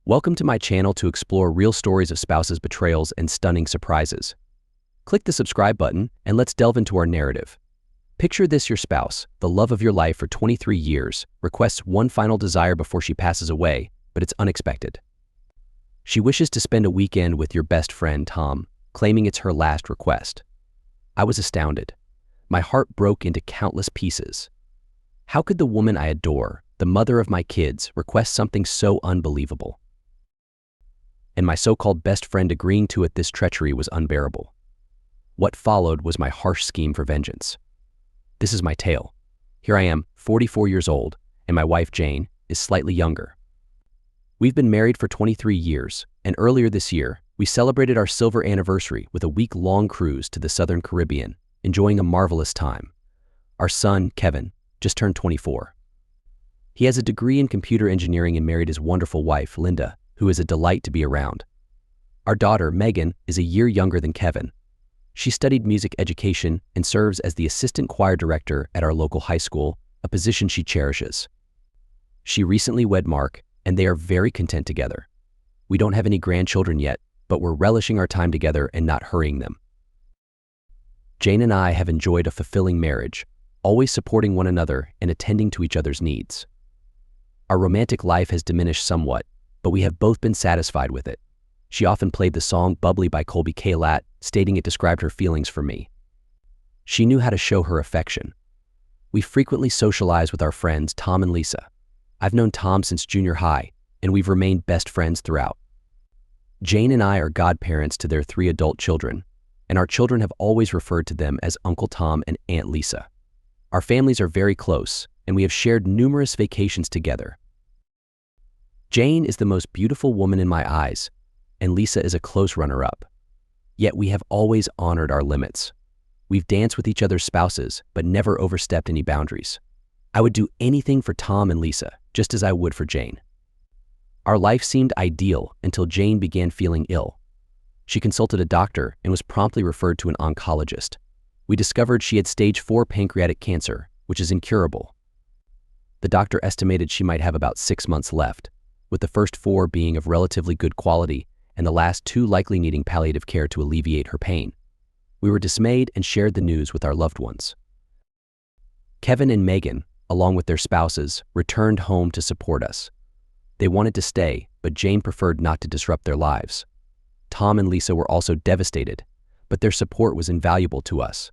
Welcome to my channel to explore real stories of spouses' betrayals and stunning surprises. Click the subscribe button and let's delve into our narrative. Picture this: your spouse, the love of your life for 23 years, requests one final desire before she passes away, but it's unexpected. She wishes to spend a weekend with your best friend, Tom, claiming it's her last request. I was astounded. My heart broke into countless pieces. How could the woman I adore, the mother of my kids, request something so unbelievable? And my so-called best friend agreeing to it? This treachery was unbearable. What followed was my harsh scheme for vengeance. This is my tale. Here I am, 44 years old, and my wife, Jane, is slightly younger. We've been married for 23 years, and earlier this year, we celebrated our silver anniversary with a week-long cruise to the Southern Caribbean, enjoying a marvelous time. Our son, Kevin, just turned 24. He has a degree in computer engineering and married his wonderful wife, Linda, who is a delight to be around. Our daughter, Megan, is a year younger than Kevin. She studied music education and serves as the assistant choir director at our local high school, a position she cherishes. She recently wed Mark, and they are very content together. We don't have any grandchildren yet, but we're relishing our time together and not hurrying them. Jane and I have enjoyed a fulfilling marriage, always supporting one another and attending to each other's needs. Our romantic life has diminished somewhat, but we have both been satisfied with it. She often played the song Bubbly by Colby Calat, stating it described her feelings for me. She knew how to show her affection. We frequently socialize with our friends Tom and Lisa. I've known Tom since junior high, and we've remained best friends throughout. Jane and I are godparents to their 3 adult children, and our children have always referred to them as Uncle Tom and Aunt Lisa. Our families are very close, and we have shared numerous vacations together. Jane is the most beautiful woman in my eyes, and Lisa is a close runner-up. Yet we have always honored our limits. We've danced with each other's spouses, but never overstepped any boundaries. I would do anything for Tom and Lisa, just as I would for Jane. Our life seemed ideal until Jane began feeling ill. She consulted a doctor and was promptly referred to an oncologist. We discovered she had stage 4 pancreatic cancer, which is incurable. The doctor estimated she might have about 6 months left, with the first 4 being of relatively good quality and the last 2 likely needing palliative care to alleviate her pain. We were dismayed and shared the news with our loved ones. Kevin and Megan, along with their spouses, returned home to support us. They wanted to stay, but Jane preferred not to disrupt their lives. Tom and Lisa were also devastated, but their support was invaluable to us.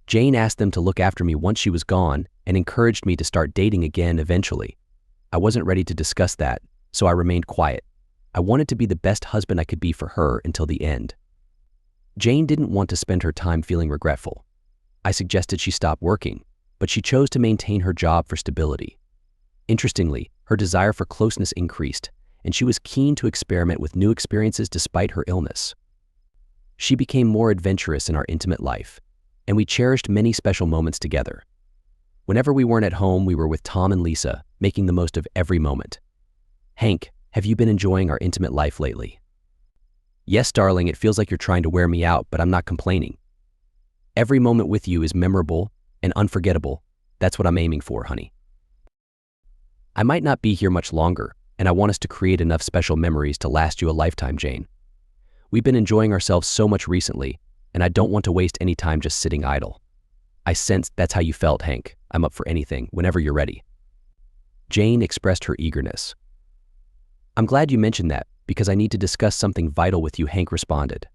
Jane asked them to look after me once she was gone and encouraged me to start dating again eventually. I wasn't ready to discuss that, so I remained quiet. I wanted to be the best husband I could be for her until the end. Jane didn't want to spend her time feeling regretful. I suggested she stop working, but she chose to maintain her job for stability. Interestingly, her desire for closeness increased, and she was keen to experiment with new experiences despite her illness. She became more adventurous in our intimate life, and we cherished many special moments together. Whenever we weren't at home, we were with Tom and Lisa, making the most of every moment. Hank, have you been enjoying our intimate life lately? Yes, darling, it feels like you're trying to wear me out, but I'm not complaining. Every moment with you is memorable and unforgettable. That's what I'm aiming for, honey. I might not be here much longer, and I want us to create enough special memories to last you a lifetime, Jane. We've been enjoying ourselves so much recently, and I don't want to waste any time just sitting idle. I sensed that's how you felt, Hank. I'm up for anything, whenever you're ready. Jane expressed her eagerness. I'm glad you mentioned that, because I need to discuss something vital with you, Hank responded.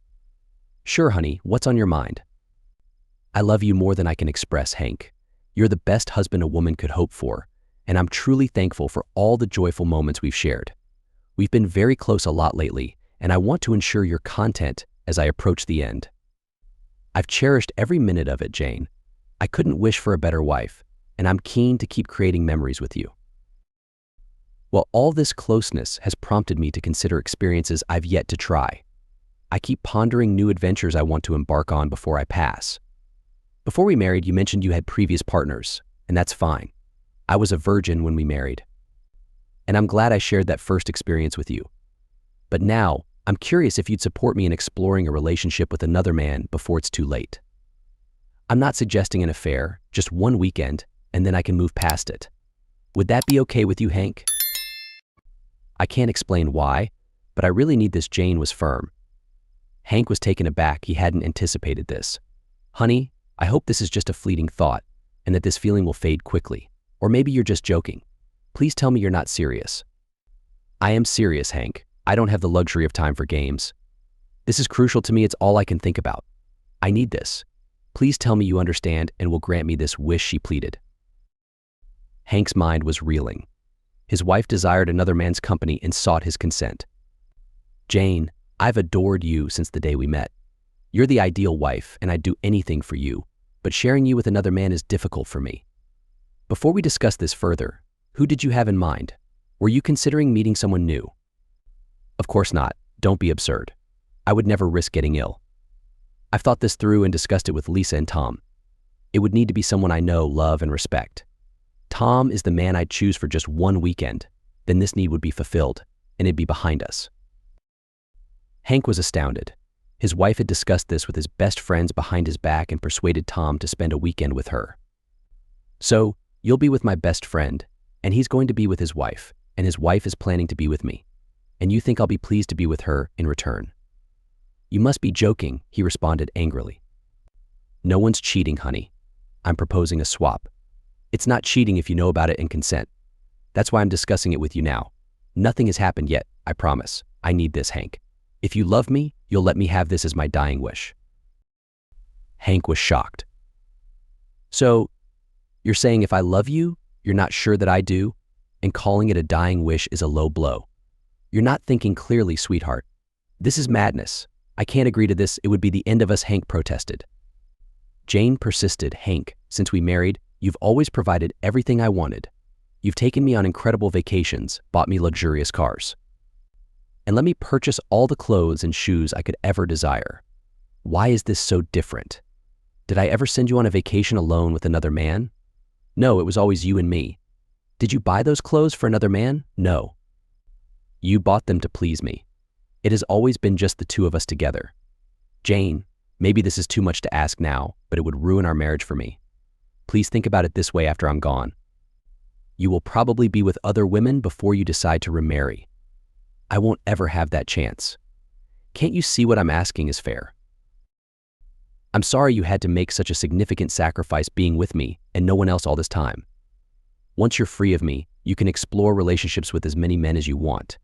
Sure, honey, what's on your mind? I love you more than I can express, Hank. You're the best husband a woman could hope for, and I'm truly thankful for all the joyful moments we've shared. We've been very close a lot lately, and I want to ensure you're content as I approach the end. I've cherished every minute of it, Jane. I couldn't wish for a better wife, and I'm keen to keep creating memories with you. Well, all this closeness has prompted me to consider experiences I've yet to try. I keep pondering new adventures I want to embark on before I pass. Before we married, you mentioned you had previous partners, and that's fine. I was a virgin when we married, and I'm glad I shared that first experience with you. But now, I'm curious if you'd support me in exploring a relationship with another man before it's too late. I'm not suggesting an affair, just one weekend, and then I can move past it. Would that be okay with you, Hank? I can't explain why, but I really need this. Jane was firm. Hank was taken aback. He hadn't anticipated this. Honey, I hope this is just a fleeting thought and that this feeling will fade quickly. Or maybe you're just joking. Please tell me you're not serious. I am serious, Hank. I don't have the luxury of time for games. This is crucial to me. It's all I can think about. I need this. Please tell me you understand and will grant me this wish, she pleaded. Hank's mind was reeling. His wife desired another man's company and sought his consent. Jane, I've adored you since the day we met. You're the ideal wife, and I'd do anything for you, but sharing you with another man is difficult for me. Before we discuss this further, who did you have in mind? Were you considering meeting someone new? Of course not. Don't be absurd. I would never risk getting ill. I've thought this through and discussed it with Lisa and Tom. It would need to be someone I know, love, and respect. Tom is the man I'd choose for just one weekend. Then this need would be fulfilled, and it'd be behind us. Hank was astounded. His wife had discussed this with his best friends behind his back and persuaded Tom to spend a weekend with her. So, you'll be with my best friend, and he's going to be with his wife, and his wife is planning to be with me. And you think I'll be pleased to be with her in return? You must be joking, he responded angrily. No one's cheating, honey. I'm proposing a swap. It's not cheating if you know about it and consent. That's why I'm discussing it with you now. Nothing has happened yet, I promise. I need this, Hank. If you love me, you'll let me have this as my dying wish. Hank was shocked. So, you're saying if I love you, you're not sure that I do, and calling it a dying wish is a low blow. You're not thinking clearly, sweetheart. This is madness. I can't agree to this. It would be the end of us, Hank protested. Jane persisted. Hank, since we married, you've always provided everything I wanted. You've taken me on incredible vacations, bought me luxurious cars, and let me purchase all the clothes and shoes I could ever desire. Why is this so different? Did I ever send you on a vacation alone with another man? No, it was always you and me. Did you buy those clothes for another man? No. You bought them to please me. It has always been just the two of us together. Jane, maybe this is too much to ask now, but it would ruin our marriage for me. Please think about it this way after I'm gone. You will probably be with other women before you decide to remarry. I won't ever have that chance. Can't you see what I'm asking is fair? I'm sorry you had to make such a significant sacrifice being with me and no one else all this time. Once you're free of me, you can explore relationships with as many men as you want.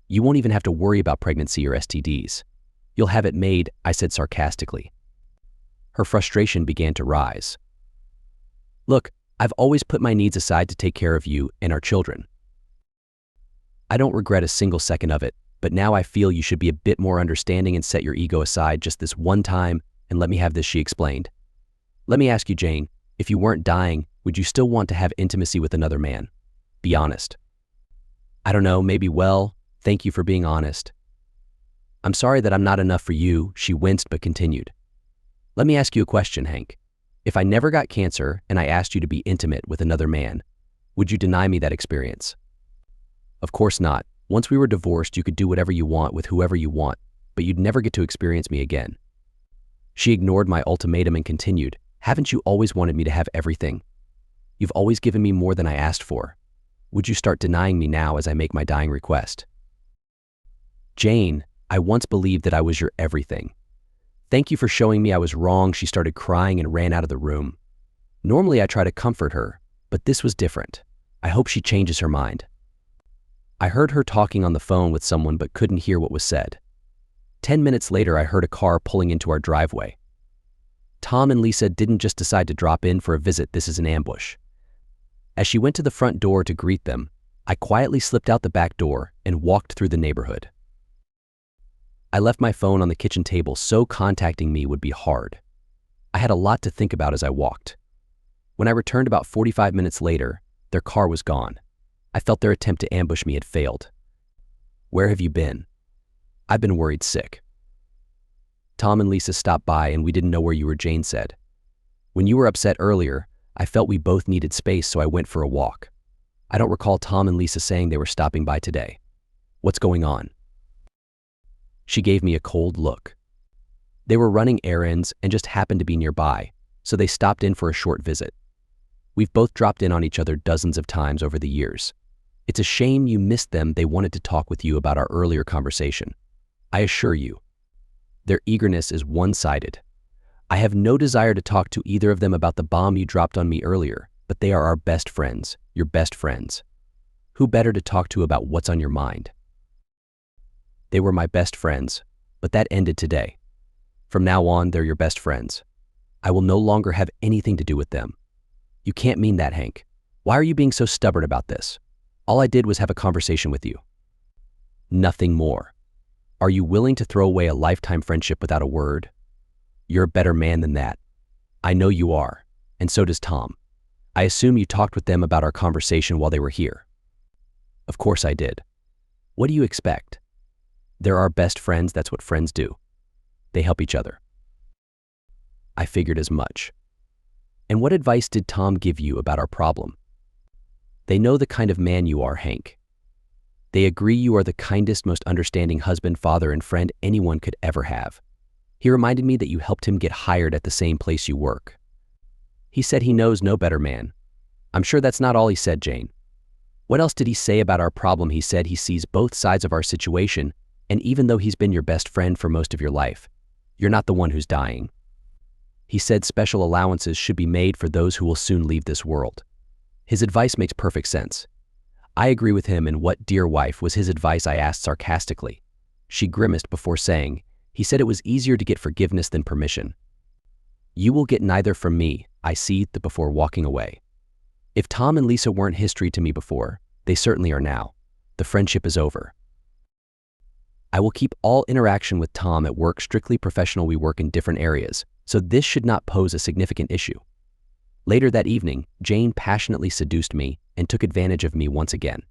You won't even have to worry about pregnancy or STDs. You'll have it made, I said sarcastically. Her frustration began to rise. Look, I've always put my needs aside to take care of you and our children. I don't regret a single second of it, but now I feel you should be a bit more understanding and set your ego aside just this one time and let me have this, she explained. Let me ask you, Jane, if you weren't dying, would you still want to have intimacy with another man? Be honest. I don't know, maybe. Well, thank you for being honest. I'm sorry that I'm not enough for you, she winced but continued. Let me ask you a question, Hank. If I never got cancer and I asked you to be intimate with another man, would you deny me that experience? Of course not. Once we were divorced, you could do whatever you want with whoever you want, but you'd never get to experience me again. She ignored my ultimatum and continued, haven't you always wanted me to have everything? You've always given me more than I asked for. Would you start denying me now as I make my dying request? Jane, I once believed that I was your everything. Thank you for showing me I was wrong. She started crying and ran out of the room. Normally I try to comfort her, but this was different. I hope she changes her mind. I heard her talking on the phone with someone but couldn't hear what was said. 10 minutes later, I heard a car pulling into our driveway. Tom and Lisa didn't just decide to drop in for a visit. This is an ambush. As she went to the front door to greet them, I quietly slipped out the back door and walked through the neighborhood. I left my phone on the kitchen table, so contacting me would be hard. I had a lot to think about as I walked. When I returned about 45 minutes later, their car was gone. I felt their attempt to ambush me had failed. Where have you been? I've been worried sick. Tom and Lisa stopped by and we didn't know where you were, Jane said. When you were upset earlier, I felt we both needed space, so I went for a walk. I don't recall Tom and Lisa saying they were stopping by today. What's going on? She gave me a cold look. They were running errands and just happened to be nearby, so they stopped in for a short visit. We've both dropped in on each other dozens of times over the years. It's a shame you missed them. They wanted to talk with you about our earlier conversation. I assure you, their eagerness is one-sided. I have no desire to talk to either of them about the bomb you dropped on me earlier, but they are our best friends, your best friends. Who better to talk to about what's on your mind? They were my best friends, but that ended today. From now on, they're your best friends. I will no longer have anything to do with them. You can't mean that, Hank. Why are you being so stubborn about this? All I did was have a conversation with you. Nothing more. Are you willing to throw away a lifetime friendship without a word? You're a better man than that. I know you are, and so does Tom. I assume you talked with them about our conversation while they were here. Of course I did. What do you expect? They're our best friends. That's what friends do. They help each other. I figured as much. And what advice did Tom give you about our problem? They know the kind of man you are, Hank. They agree you are the kindest, most understanding husband, father, and friend anyone could ever have. He reminded me that you helped him get hired at the same place you work. He said he knows no better man. I'm sure that's not all he said, Jane. What else did he say about our problem? He said he sees both sides of our situation, and even though he's been your best friend for most of your life, you're not the one who's dying. He said special allowances should be made for those who will soon leave this world. His advice makes perfect sense. I agree with him, and what, dear wife, was his advice? I asked sarcastically. She grimaced before saying, he said it was easier to get forgiveness than permission. You will get neither from me, I seethed before walking away. If Tom and Lisa weren't history to me before, they certainly are now. The friendship is over. I will keep all interaction with Tom at work strictly professional. We work in different areas, so this should not pose a significant issue. Later that evening, Jane passionately seduced me and took advantage of me once again.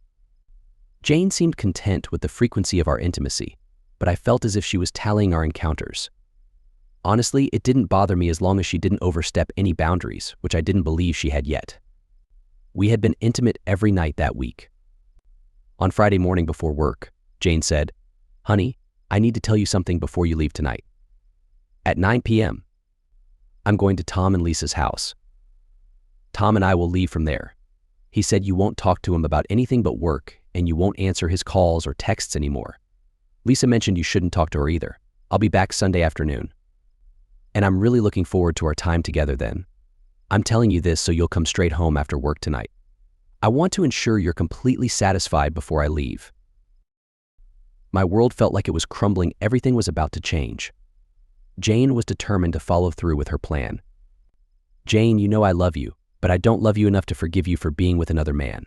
Jane seemed content with the frequency of our intimacy, but I felt as if she was tallying our encounters. Honestly, it didn't bother me as long as she didn't overstep any boundaries, which I didn't believe she had yet. We had been intimate every night that week. On Friday morning before work, Jane said, "Honey, I need to tell you something before you leave tonight." At 9 p.m., I'm going to Tom and Lisa's house. Tom and I will leave from there. He said you won't talk to him about anything but work, and you won't answer his calls or texts anymore. Lisa mentioned you shouldn't talk to her either. I'll be back Sunday afternoon. And I'm really looking forward to our time together then. I'm telling you this so you'll come straight home after work tonight. I want to ensure you're completely satisfied before I leave. My world felt like it was crumbling. Everything was about to change. Jane was determined to follow through with her plan. Jane, you know I love you, but I don't love you enough to forgive you for being with another man.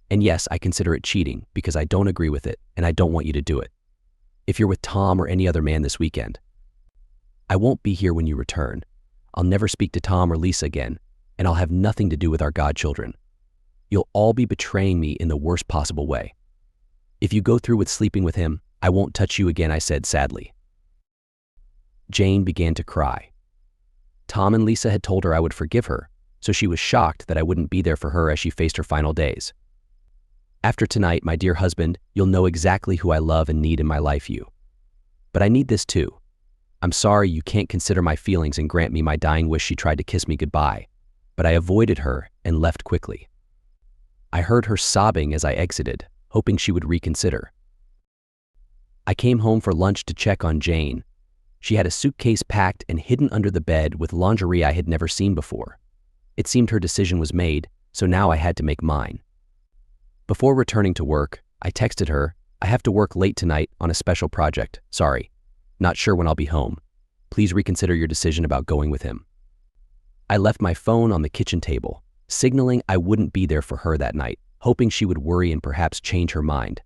And yes, I consider it cheating because I don't agree with it and I don't want you to do it. If you're with Tom or any other man this weekend, I won't be here when you return. I'll never speak to Tom or Lisa again, and I'll have nothing to do with our godchildren. You'll all be betraying me in the worst possible way. If you go through with sleeping with him, I won't touch you again, I said sadly. Jane began to cry. Tom and Lisa had told her I would forgive her, so she was shocked that I wouldn't be there for her as she faced her final days. After tonight, my dear husband, you'll know exactly who I love and need in my life, you. But I need this too. I'm sorry you can't consider my feelings and grant me my dying wish. She tried to kiss me goodbye, but I avoided her and left quickly. I heard her sobbing as I exited, hoping she would reconsider. I came home for lunch to check on Jane. She had a suitcase packed and hidden under the bed with lingerie I had never seen before. It seemed her decision was made, so now I had to make mine. Before returning to work, I texted her, "I have to work late tonight on a special project. Sorry. Not sure when I'll be home. Please reconsider your decision about going with him." I left my phone on the kitchen table, signaling I wouldn't be there for her that night, hoping she would worry and perhaps change her mind.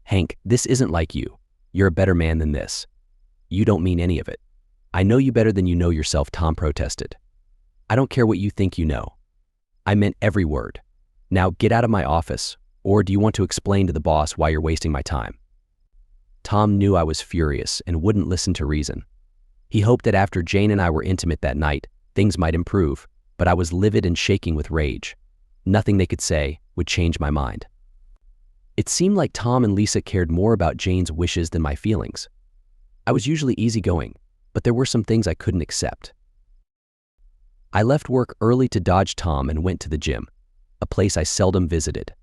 Hank, this isn't like you. You're a better man than this. You don't mean any of it. I know you better than you know yourself, Tom protested. I don't care what you think you know. I meant every word. Now get out of my office, or do you want to explain to the boss why you're wasting my time? Tom knew I was furious and wouldn't listen to reason. He hoped that after Jane and I were intimate that night, things might improve, but I was livid and shaking with rage. Nothing they could say would change my mind. It seemed like Tom and Lisa cared more about Jane's wishes than my feelings. I was usually easygoing, but there were some things I couldn't accept. I left work early to dodge Tom and went to the gym, a place I seldom visited.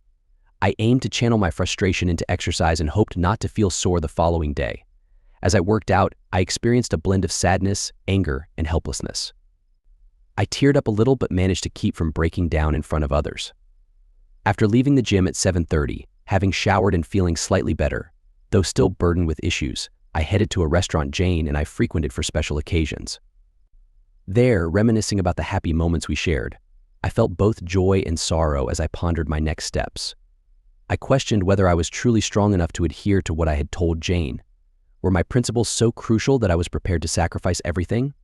I aimed to channel my frustration into exercise and hoped not to feel sore the following day. As I worked out, I experienced a blend of sadness, anger, and helplessness. I teared up a little but managed to keep from breaking down in front of others. After leaving the gym at 7:30, having showered and feeling slightly better, though still burdened with issues, I headed to a restaurant Jane and I frequented for special occasions. There, reminiscing about the happy moments we shared, I felt both joy and sorrow as I pondered my next steps. I questioned whether I was truly strong enough to adhere to what I had told Jane. Were my principles so crucial that I was prepared to sacrifice everything?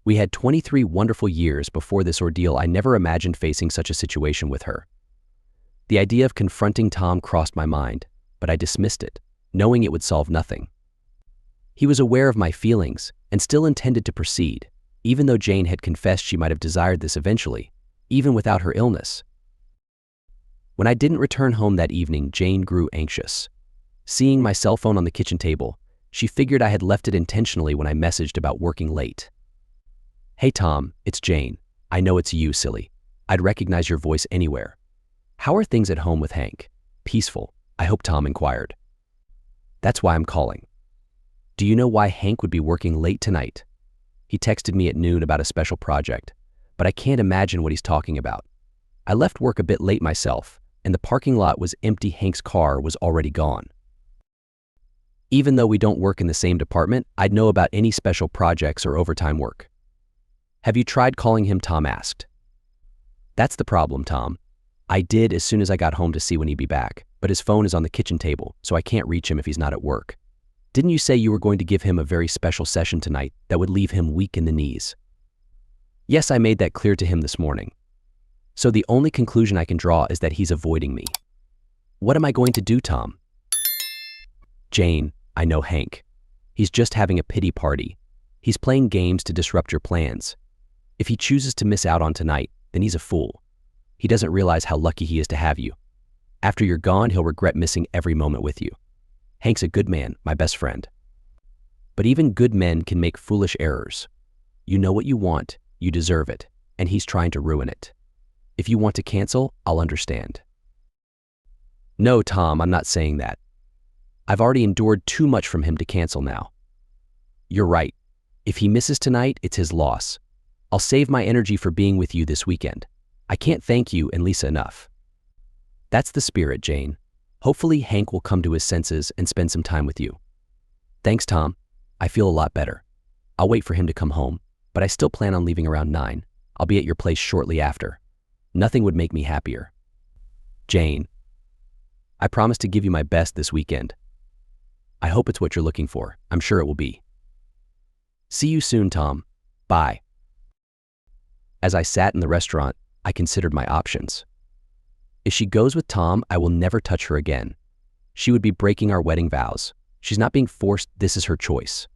We had 23 wonderful years before this ordeal. I never imagined facing such a situation with her. The idea of confronting Tom crossed my mind, but I dismissed it, knowing it would solve nothing. He was aware of my feelings and still intended to proceed, even though Jane had confessed she might have desired this eventually, even without her illness. When I didn't return home that evening, Jane grew anxious. Seeing my cell phone on the kitchen table, she figured I had left it intentionally when I messaged about working late. "Hey Tom, it's Jane. I know it's you, silly. I'd recognize your voice anywhere. How are things at home with Hank?" "Peaceful, I hope," Tom inquired. "That's why I'm calling. Do you know why Hank would be working late tonight? He texted me at noon about a special project, but I can't imagine what he's talking about. I left work a bit late myself, and the parking lot was empty. Hank's car was already gone. Even though we don't work in the same department, I'd know about any special projects or overtime work." "Have you tried calling him?" Tom asked. "That's the problem, Tom. I did as soon as I got home to see when he'd be back, but his phone is on the kitchen table, so I can't reach him if he's not at work. Didn't you say you were going to give him a very special session tonight that would leave him weak in the knees?" "Yes, I made that clear to him this morning. So the only conclusion I can draw is that he's avoiding me." "What am I going to do, Tom?" "Jane, I know Hank. He's just having a pity party. He's playing games to disrupt your plans. If he chooses to miss out on tonight, then he's a fool. He doesn't realize how lucky he is to have you. After you're gone, he'll regret missing every moment with you. Hank's a good man, my best friend. But even good men can make foolish errors. You know what you want, you deserve it, and he's trying to ruin it. If you want to cancel, I'll understand." "No, Tom, I'm not saying that. I've already endured too much from him to cancel now." "You're right. If he misses tonight, it's his loss. I'll save my energy for being with you this weekend. I can't thank you and Lisa enough." "That's the spirit, Jane. Hopefully Hank will come to his senses and spend some time with you." "Thanks, Tom. I feel a lot better. I'll wait for him to come home, but I still plan on leaving around 9. I'll be at your place shortly after. Nothing would make me happier." "Jane, I promise to give you my best this weekend. I hope it's what you're looking for. I'm sure it will be. See you soon, Tom. Bye." As I sat in the restaurant, I considered my options. If she goes with Tom, I will never touch her again. She would be breaking our wedding vows. She's not being forced. This is her choice.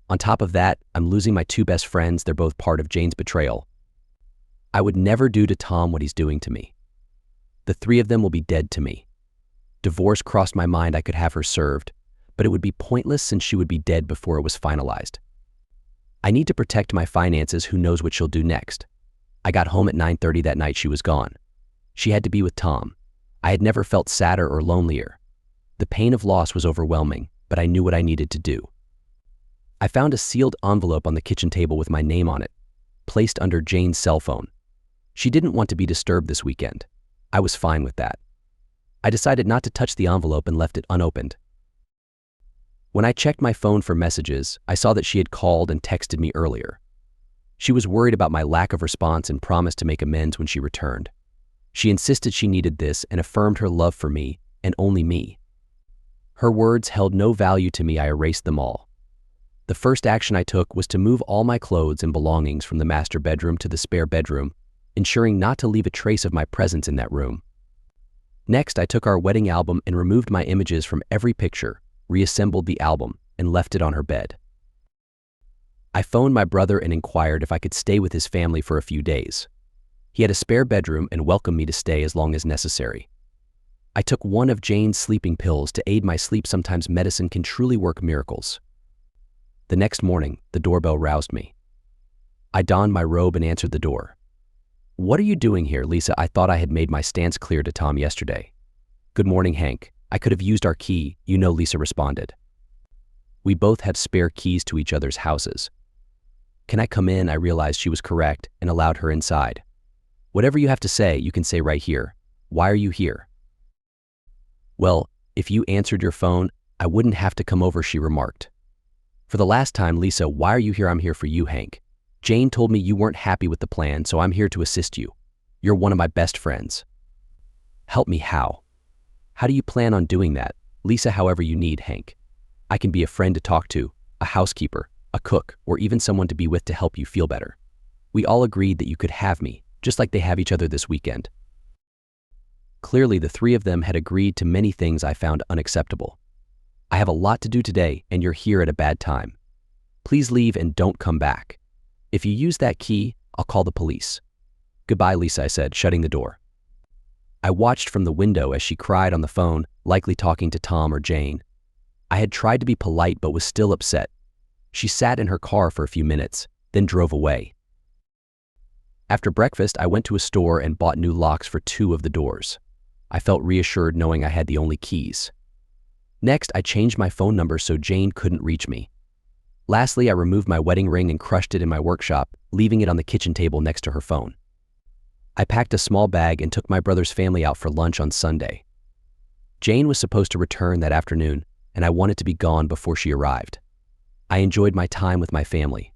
On top of that, I'm losing my 2 best friends. They're both part of Jane's betrayal. I would never do to Tom what he's doing to me. The 3 of them will be dead to me. Divorce crossed my mind. I could have her served, but it would be pointless since she would be dead before it was finalized. I need to protect my finances. Who knows what she'll do next? I got home at 9:30 that night. She was gone. She had to be with Tom. I had never felt sadder or lonelier. The pain of loss was overwhelming, but I knew what I needed to do. I found a sealed envelope on the kitchen table with my name on it, placed under Jane's cell phone. She didn't want to be disturbed this weekend. I was fine with that. I decided not to touch the envelope and left it unopened. When I checked my phone for messages, I saw that she had called and texted me earlier. She was worried about my lack of response and promised to make amends when she returned. She insisted she needed this and affirmed her love for me and only me. Her words held no value to me. I erased them all. The first action I took was to move all my clothes and belongings from the master bedroom to the spare bedroom, ensuring not to leave a trace of my presence in that room. Next, I took our wedding album and removed my images from every picture, reassembled the album, and left it on her bed. I phoned my brother and inquired if I could stay with his family for a few days. He had a spare bedroom and welcomed me to stay as long as necessary. I took one of Jane's sleeping pills to aid my sleep. Sometimes medicine can truly work miracles. The next morning, the doorbell roused me. I donned my robe and answered the door. "What are you doing here, Lisa?" I thought I had made my stance clear to Tom yesterday. "Good morning, Hank. I could have used our key, Lisa responded. We both have spare keys to each other's houses. "Can I come in?" I realized she was correct and allowed her inside. "Whatever you have to say, you can say right here. Why are you here?" "Well, if you answered your phone, I wouldn't have to come over," she remarked. "For the last time, Lisa, why are you here?" "I'm here for you, Hank. Jane told me you weren't happy with the plan, so I'm here to assist you. You're one of my best friends." "Help me how?" "How do you plan on doing that?" "Lisa, however you need, Hank. I can be a friend to talk to, a housekeeper, a cook, or even someone to be with to help you feel better. We all agreed that you could have me, just like they have each other this weekend." Clearly, the three of them had agreed to many things I found unacceptable. "I have a lot to do today, and you're here at a bad time. Please leave and don't come back. If you use that key, I'll call the police." "Goodbye, Lisa," I said, shutting the door. I watched from the window as she cried on the phone, likely talking to Tom or Jane. I had tried to be polite but was still upset. She sat in her car for a few minutes, then drove away. After breakfast, I went to a store and bought new locks for 2 of the doors. I felt reassured knowing I had the only keys. Next, I changed my phone number so Jane couldn't reach me. Lastly, I removed my wedding ring and crushed it in my workshop, leaving it on the kitchen table next to her phone. I packed a small bag and took my brother's family out for lunch on Sunday. Jane was supposed to return that afternoon, and I wanted to be gone before she arrived. I enjoyed my time with my family.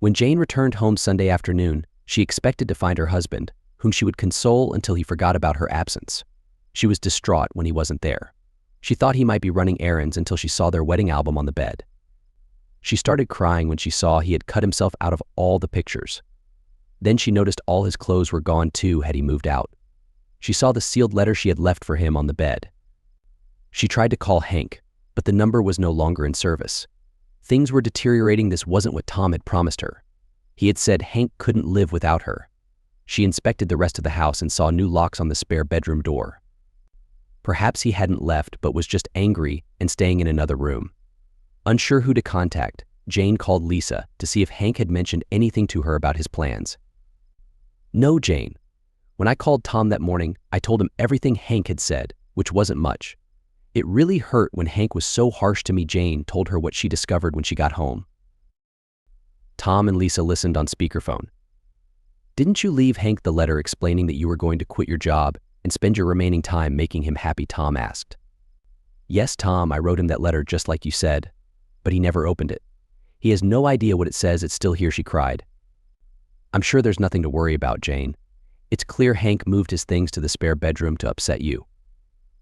When Jane returned home Sunday afternoon, she expected to find her husband, whom she would console until he forgot about her absence. She was distraught when he wasn't there. She thought he might be running errands until she saw their wedding album on the bed. She started crying when she saw he had cut himself out of all the pictures. Then she noticed all his clothes were gone too had he moved out. She saw the sealed letter she had left for him on the bed. She tried to call Hank, but the number was no longer in service. Things were deteriorating. This wasn't what Tom had promised her. He had said Hank couldn't live without her. She inspected the rest of the house and saw new locks on the spare bedroom door. Perhaps he hadn't left but was just angry and staying in another room. Unsure who to contact, Jane called Lisa to see if Hank had mentioned anything to her about his plans. "No, Jane. When I called Tom that morning, I told him everything Hank had said, which wasn't much. It really hurt when Hank was so harsh to me." Jane told her what she discovered when she got home. Tom and Lisa listened on speakerphone. "Didn't you leave Hank the letter explaining that you were going to quit your job and spend your remaining time making him happy?" Tom asked. "Yes, Tom, I wrote him that letter just like you said, but he never opened it. He has no idea what it says. It's still here," she cried. "I'm sure there's nothing to worry about, Jane. It's clear Hank moved his things to the spare bedroom to upset you.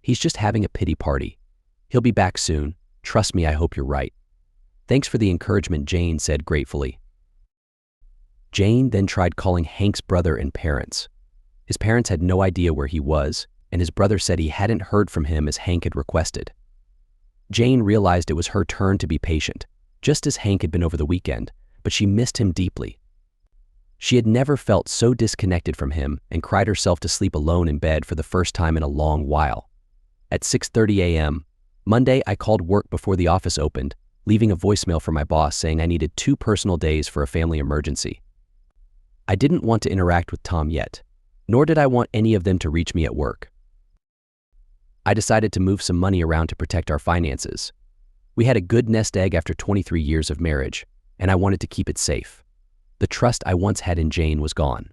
He's just having a pity party. He'll be back soon. Trust me, I hope you're right." "Thanks for the encouragement," Jane said gratefully. Jane then tried calling Hank's brother and parents. His parents had no idea where he was, and his brother said he hadn't heard from him as Hank had requested. Jane realized it was her turn to be patient, just as Hank had been over the weekend, but she missed him deeply. She had never felt so disconnected from him and cried herself to sleep alone in bed for the first time in a long while. At 6:30 a.m., Monday, I called work before the office opened, leaving a voicemail for my boss saying I needed 2 personal days for a family emergency. I didn't want to interact with Tom yet, nor did I want any of them to reach me at work. I decided to move some money around to protect our finances. We had a good nest egg after 23 years of marriage, and I wanted to keep it safe. The trust I once had in Jane was gone.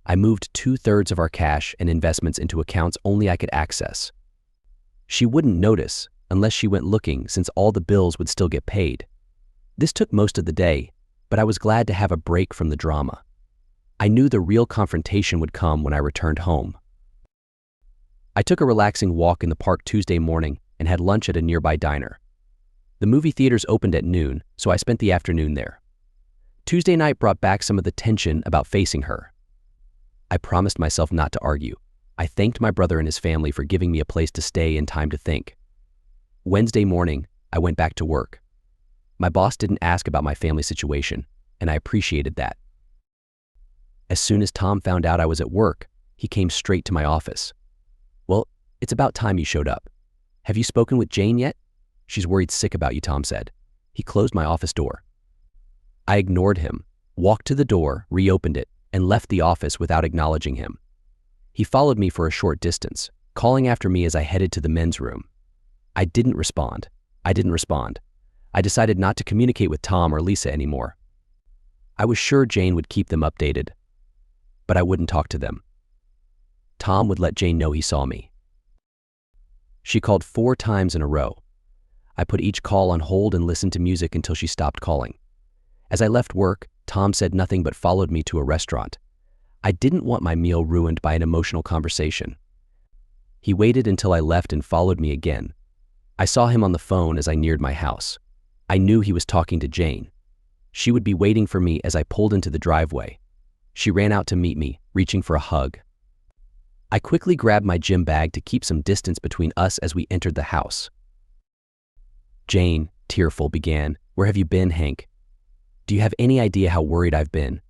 I moved 2/3 of our cash and investments into accounts only I could access. She wouldn't notice unless she went looking, since all the bills would still get paid. This took most of the day, but I was glad to have a break from the drama. I knew the real confrontation would come when I returned home. I took a relaxing walk in the park Tuesday morning and had lunch at a nearby diner. The movie theaters opened at noon, so I spent the afternoon there. Tuesday night brought back some of the tension about facing her. I promised myself not to argue. I thanked my brother and his family for giving me a place to stay and time to think. Wednesday morning, I went back to work. My boss didn't ask about my family situation, and I appreciated that. As soon as Tom found out I was at work, he came straight to my office. "Well, it's about time you showed up. Have you spoken with Jane yet? She's worried sick about you," Tom said. He closed my office door. I ignored him, walked to the door, reopened it, and left the office without acknowledging him. He followed me for a short distance, calling after me as I headed to the men's room. I didn't respond. I decided not to communicate with Tom or Lisa anymore. I was sure Jane would keep them updated, but I wouldn't talk to them. Tom would let Jane know he saw me. She called 4 times in a row. I put each call on hold and listened to music until she stopped calling. As I left work, Tom said nothing but followed me to a restaurant. I didn't want my meal ruined by an emotional conversation. He waited until I left and followed me again. I saw him on the phone as I neared my house. I knew he was talking to Jane. She would be waiting for me as I pulled into the driveway. She ran out to meet me, reaching for a hug. I quickly grabbed my gym bag to keep some distance between us as we entered the house. Jane, tearful, began, "Where have you been, Hank? Do you have any idea how worried I've been?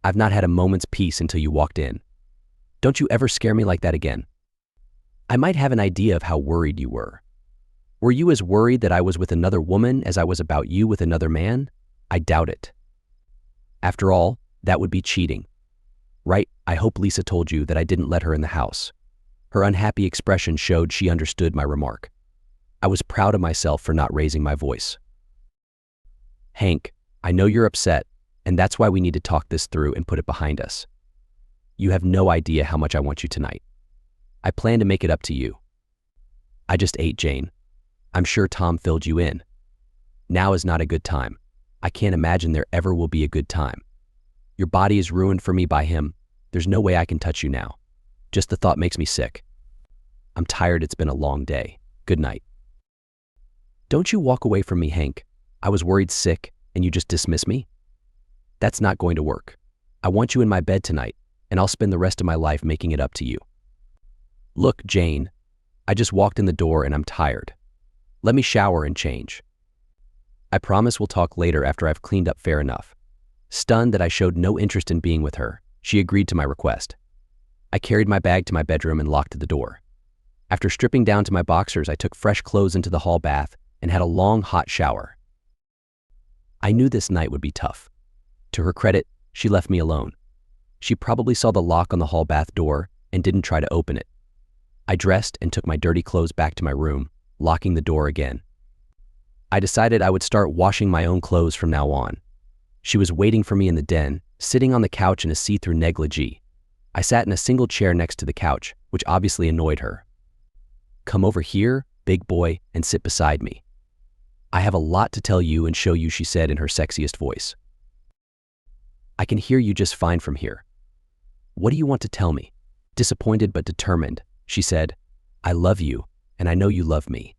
I've not had a moment's peace until you walked in. Don't you ever scare me like that again." I might have an idea of how worried you were. Were you as worried that I was with another woman as I was about you with another man? I doubt it. After all, that would be cheating. Right? I hope Lisa told you that I didn't let her in the house. Her unhappy expression showed she understood my remark. I was proud of myself for not raising my voice. "Hank, I know you're upset, and that's why we need to talk this through and put it behind us. You have no idea how much I want you tonight. I plan to make it up to you." I just ate, Jane. "I'm sure Tom filled you in. Now is not a good time. I can't imagine there ever will be a good time. Your body is ruined for me by him. There's no way I can touch you now. Just the thought makes me sick. I'm tired, it's been a long day. Good night." "Don't you walk away from me, Hank. I was worried sick, and you just dismiss me? That's not going to work. I want you in my bed tonight, and I'll spend the rest of my life making it up to you." "Look, Jane, I just walked in the door and I'm tired. Let me shower and change. I promise we'll talk later after I've cleaned up fair enough." Stunned that I showed no interest in being with her, she agreed to my request. I carried my bag to my bedroom and locked the door. After stripping down to my boxers, I took fresh clothes into the hall bath and had a long, hot shower. I knew this night would be tough. To her credit, she left me alone. She probably saw the lock on the hall bath door and didn't try to open it. I dressed and took my dirty clothes back to my room, locking the door again. I decided I would start washing my own clothes from now on. She was waiting for me in the den, sitting on the couch in a see-through negligee. I sat in a single chair next to the couch, which obviously annoyed her. "Come over here, big boy, and sit beside me. I have a lot to tell you and show you," she said in her sexiest voice. "I can hear you just fine from here. What do you want to tell me?" Disappointed but determined, she said, "I love you, and I know you love me.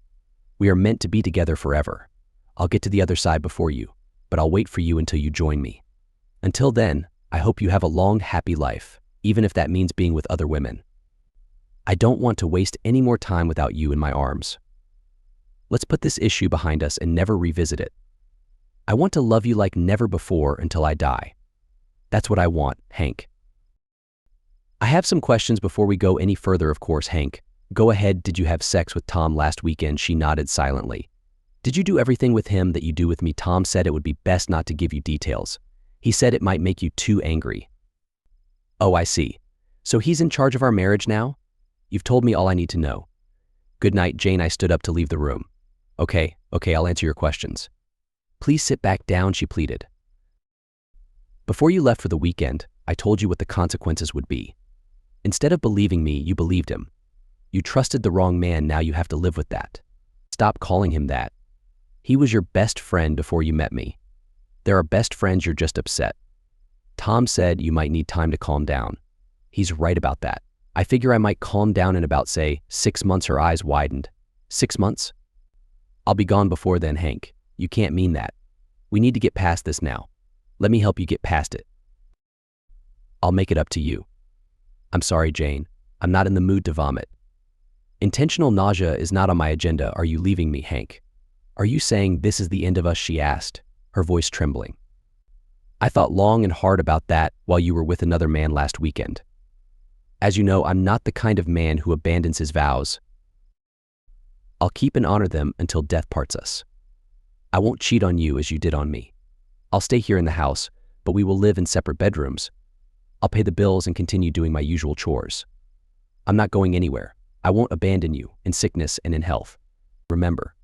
We are meant to be together forever. I'll get to the other side before you, but I'll wait for you until you join me. Until then, I hope you have a long, happy life, even if that means being with other women. I don't want to waste any more time without you in my arms. Let's put this issue behind us and never revisit it. I want to love you like never before until I die. That's what I want, Hank." "I have some questions before we go any further, of course, Hank. Go ahead. Did you have sex with Tom last weekend?" She nodded silently. "Did you do everything with him that you do with me?" Tom said it would be best not to give you details. He said it might make you too angry. "Oh, I see. So he's in charge of our marriage now? You've told me all I need to know. Good night, Jane." I stood up to leave the room. Okay, I'll answer your questions." "Please sit back down," she pleaded. "Before you left for the weekend, I told you what the consequences would be. Instead of believing me, you believed him. You trusted the wrong man, now you have to live with that. Stop calling him that. He was your best friend before you met me. There are best friends, you're just upset. Tom said you might need time to calm down. He's right about that. I figure I might calm down in about, say, 6 months." Her eyes widened. 6 months? "I'll be gone before then, Hank. You can't mean that. We need to get past this now. Let me help you get past it. I'll make it up to you." "I'm sorry, Jane. I'm not in the mood to vomit. Intentional nausea is not on my agenda. Are you leaving me, Hank? Are you saying this is the end of us?" she asked, her voice trembling. "I thought long and hard about that while you were with another man last weekend. As you know, I'm not the kind of man who abandons his vows. I'll keep and honor them until death parts us. I won't cheat on you as you did on me. I'll stay here in the house, but we will live in separate bedrooms. I'll pay the bills and continue doing my usual chores. I'm not going anywhere. I won't abandon you in sickness and in health. Remember.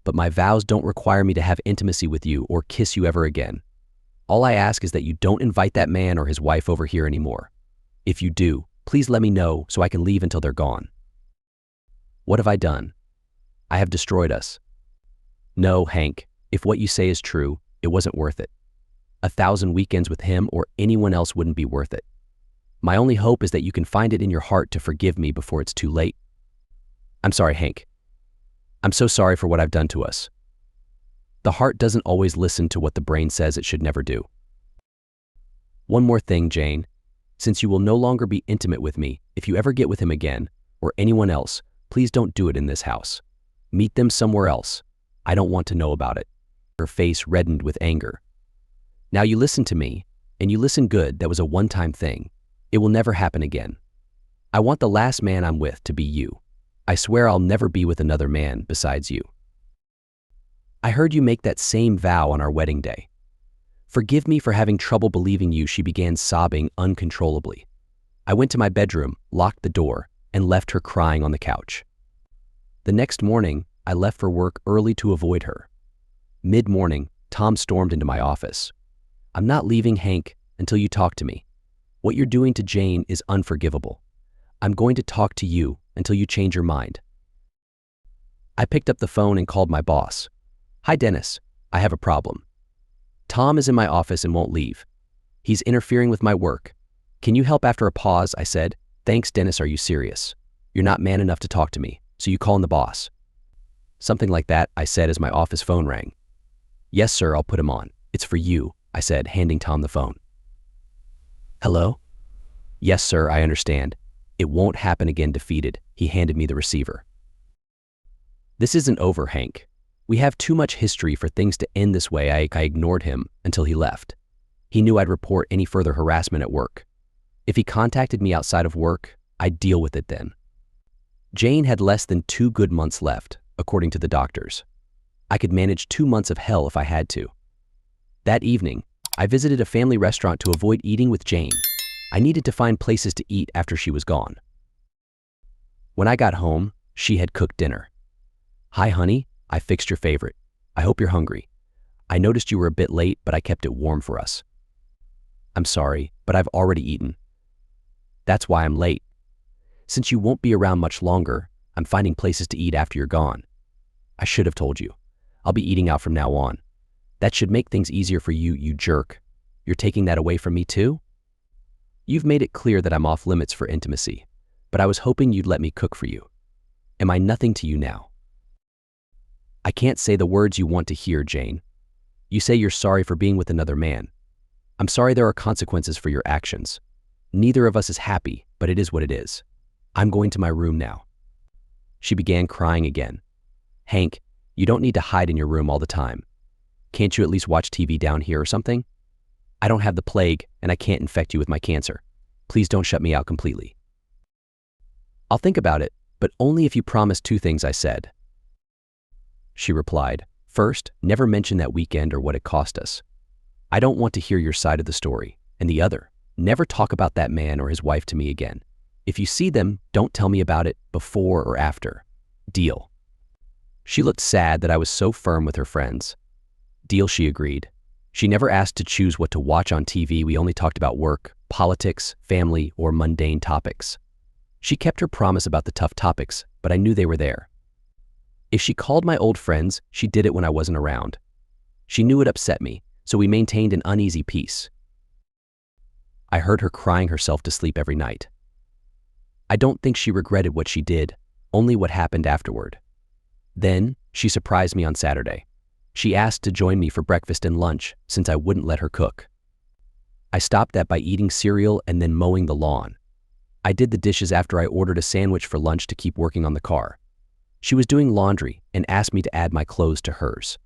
But my vows don't require me to have intimacy with you or kiss you ever again. All I ask is that you don't invite that man or his wife over here anymore. If you do, please let me know so I can leave until they're gone. What have I done? I have destroyed us. No, Hank, if what you say is true, it wasn't worth it. 1,000 weekends with him or anyone else wouldn't be worth it. My only hope is that you can find it in your heart to forgive me before it's too late. I'm sorry, Hank. I'm so sorry for what I've done to us. The heart doesn't always listen to what the brain says it should never do. One more thing, Jane. Since you will no longer be intimate with me, if you ever get with him again, or anyone else, please don't do it in this house. Meet them somewhere else. I don't want to know about it. Her face reddened with anger. Now you listen to me, and you listen good. That was a one-time thing. It will never happen again. I want the last man I'm with to be you. I swear I'll never be with another man besides you. I heard you make that same vow on our wedding day. Forgive me for having trouble believing you, she began sobbing uncontrollably. I went to my bedroom, locked the door, and left her crying on the couch. The next morning, I left for work early to avoid her. Mid-morning, Tom stormed into my office. I'm not leaving, Hank, until you talk to me. What you're doing to Jane is unforgivable. I'm going to talk to you until you change your mind. I picked up the phone and called my boss. Hi, Dennis. I have a problem. Tom is in my office and won't leave. He's interfering with my work. Can you help? After a pause, I said, Thanks, Dennis. Are you serious? You're not man enough to talk to me, so you call in the boss. Something like that, I said as my office phone rang. Yes, sir, I'll put him on. It's for you, I said, handing Tom the phone. Hello? Yes, sir, I understand. It won't happen again. Defeated, he handed me the receiver. This isn't over, Hank. We have too much history for things to end this way. I ignored him until he left. He knew I'd report any further harassment at work. If he contacted me outside of work, I'd deal with it then. Jane had less than 2 good months left, according to the doctors. I could manage 2 months of hell if I had to. That evening, I visited a family restaurant to avoid eating with Jane. I needed to find places to eat after she was gone. When I got home, she had cooked dinner. Hi, honey. I fixed your favorite. I hope you're hungry. I noticed you were a bit late, but I kept it warm for us. I'm sorry, but I've already eaten. That's why I'm late. Since you won't be around much longer, I'm finding places to eat after you're gone. I should have told you. I'll be eating out from now on. That should make things easier for you, you jerk. You're taking that away from me too? You've made it clear that I'm off limits for intimacy, but I was hoping you'd let me cook for you. Am I nothing to you now? I can't say the words you want to hear, Jane. You say you're sorry for being with another man. I'm sorry there are consequences for your actions. Neither of us is happy, but it is what it is. I'm going to my room now. She began crying again. Hank, you don't need to hide in your room all the time. Can't you at least watch TV down here or something? I don't have the plague, and I can't infect you with my cancer. Please don't shut me out completely. I'll think about it, but only if you promise 2 things, I said. She replied, First, never mention that weekend or what it cost us. I don't want to hear your side of the story. And the other, never talk about that man or his wife to me again. If you see them, don't tell me about it before or after. Deal. She looked sad that I was so firm with her friends. Deal, she agreed. She never asked to choose what to watch on TV. We only talked about work, politics, family, or mundane topics. She kept her promise about the tough topics, but I knew they were there. If she called my old friends, she did it when I wasn't around. She knew it upset me, so we maintained an uneasy peace. I heard her crying herself to sleep every night. I don't think she regretted what she did, only what happened afterward. Then, she surprised me on Saturday. She asked to join me for breakfast and lunch since I wouldn't let her cook. I stopped that by eating cereal and then mowing the lawn. I did the dishes after I ordered a sandwich for lunch to keep working on the car. She was doing laundry and asked me to add my clothes to hers.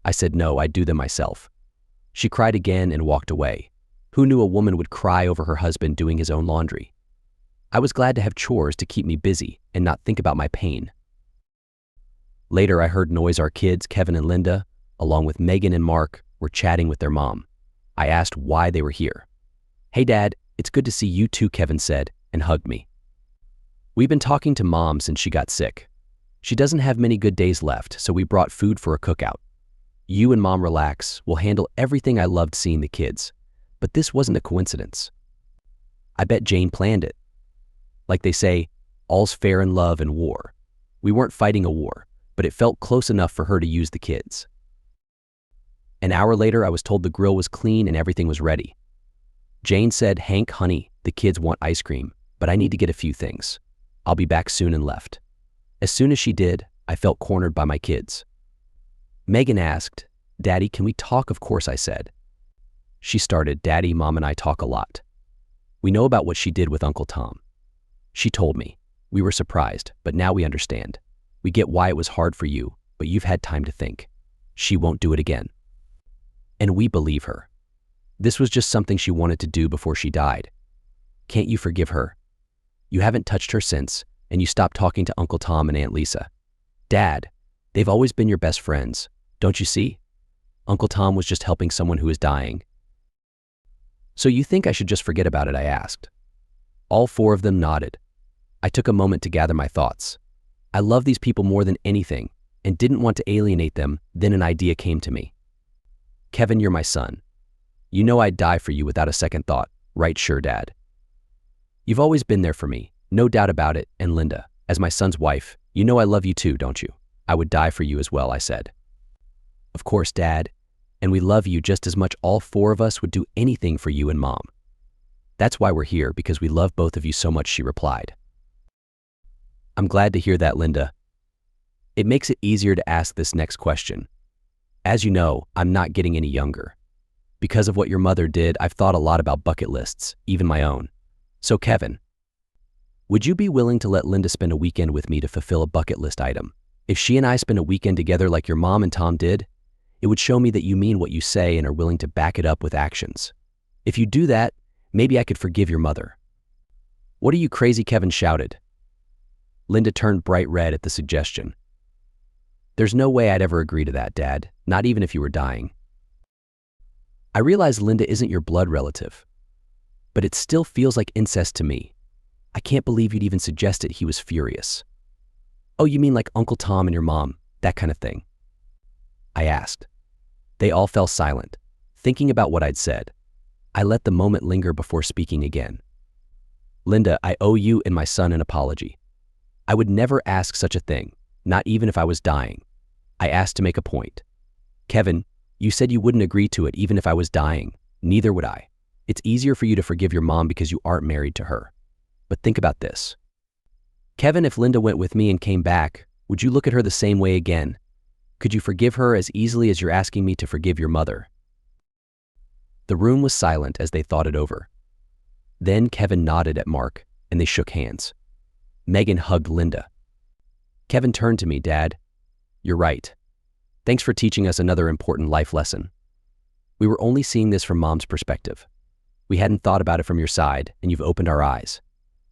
I said no, I'd do them myself. She cried again and walked away. Who knew a woman would cry over her husband doing his own laundry? I was glad to have chores to keep me busy and not think about my pain. Later, I heard noise. Our kids, Kevin and Linda, along with Megan and Mark, were chatting with their mom. I asked why they were here. Hey, Dad, it's good to see you too, Kevin said, and hugged me. We've been talking to Mom since she got sick. She doesn't have many good days left, so we brought food for a cookout. You and Mom relax. We'll handle everything. I loved seeing the kids. But this wasn't a coincidence. I bet Jane planned it. Like they say, all's fair in love and war. We weren't fighting a war, but it felt close enough for her to use the kids. An hour later, I was told the grill was clean and everything was ready. Jane said, "Hank, honey, the kids want ice cream, but I need to get a few things. I'll be back soon," and left. As soon as she did, I felt cornered by my kids. Megan asked, "Daddy, can we talk?" "Of course," I said. She started, "Daddy, Mom and I talk a lot. We know about what she did with Uncle Tom." She told me. We were surprised, but now we understand. We get why it was hard for you, but you've had time to think. She won't do it again. And we believe her. This was just something she wanted to do before she died. Can't you forgive her? You haven't touched her since, and you stopped talking to Uncle Tom and Aunt Lisa. Dad, they've always been your best friends. Don't you see? Uncle Tom was just helping someone who is dying. So you think I should just forget about it? I asked. All four of them nodded. I took a moment to gather my thoughts. I love these people more than anything and didn't want to alienate them. Then an idea came to me. Kevin, you're my son. You know I'd die for you without a second thought, right? Sure, Dad. You've always been there for me, no doubt about it. And Linda, as my son's wife, you know I love you too, don't you? I would die for you as well, I said. Of course, Dad, and we love you just as much. All four of us would do anything for you and Mom. That's why we're here, because we love both of you so much, she replied. I'm glad to hear that, Linda. It makes it easier to ask this next question. As you know, I'm not getting any younger. Because of what your mother did, I've thought a lot about bucket lists, even my own. So Kevin, would you be willing to let Linda spend a weekend with me to fulfill a bucket list item? If she and I spend a weekend together like your mom and Tom did, it would show me that you mean what you say and are willing to back it up with actions. If you do that, maybe I could forgive your mother. What are you crazy? Kevin shouted. Linda turned bright red at the suggestion. There's no way I'd ever agree to that, Dad, not even if you were dying. I realize Linda isn't your blood relative, but it still feels like incest to me. I can't believe you'd even suggest it. He was furious. Oh, you mean like Uncle Tom and your mom, that kind of thing? I asked. They all fell silent, thinking about what I'd said. I let the moment linger before speaking again. Linda, I owe you and my son an apology. I would never ask such a thing, not even if I was dying. I asked to make a point. Kevin, you said you wouldn't agree to it even if I was dying. Neither would I. It's easier for you to forgive your mom because you aren't married to her. But think about this. Kevin, if Linda went with me and came back, would you look at her the same way again? Could you forgive her as easily as you're asking me to forgive your mother? The room was silent as they thought it over. Then Kevin nodded at Mark, and they shook hands. Megan hugged Linda. Kevin turned to me, Dad. You're right. Thanks for teaching us another important life lesson. We were only seeing this from Mom's perspective. We hadn't thought about it from your side, and you've opened our eyes.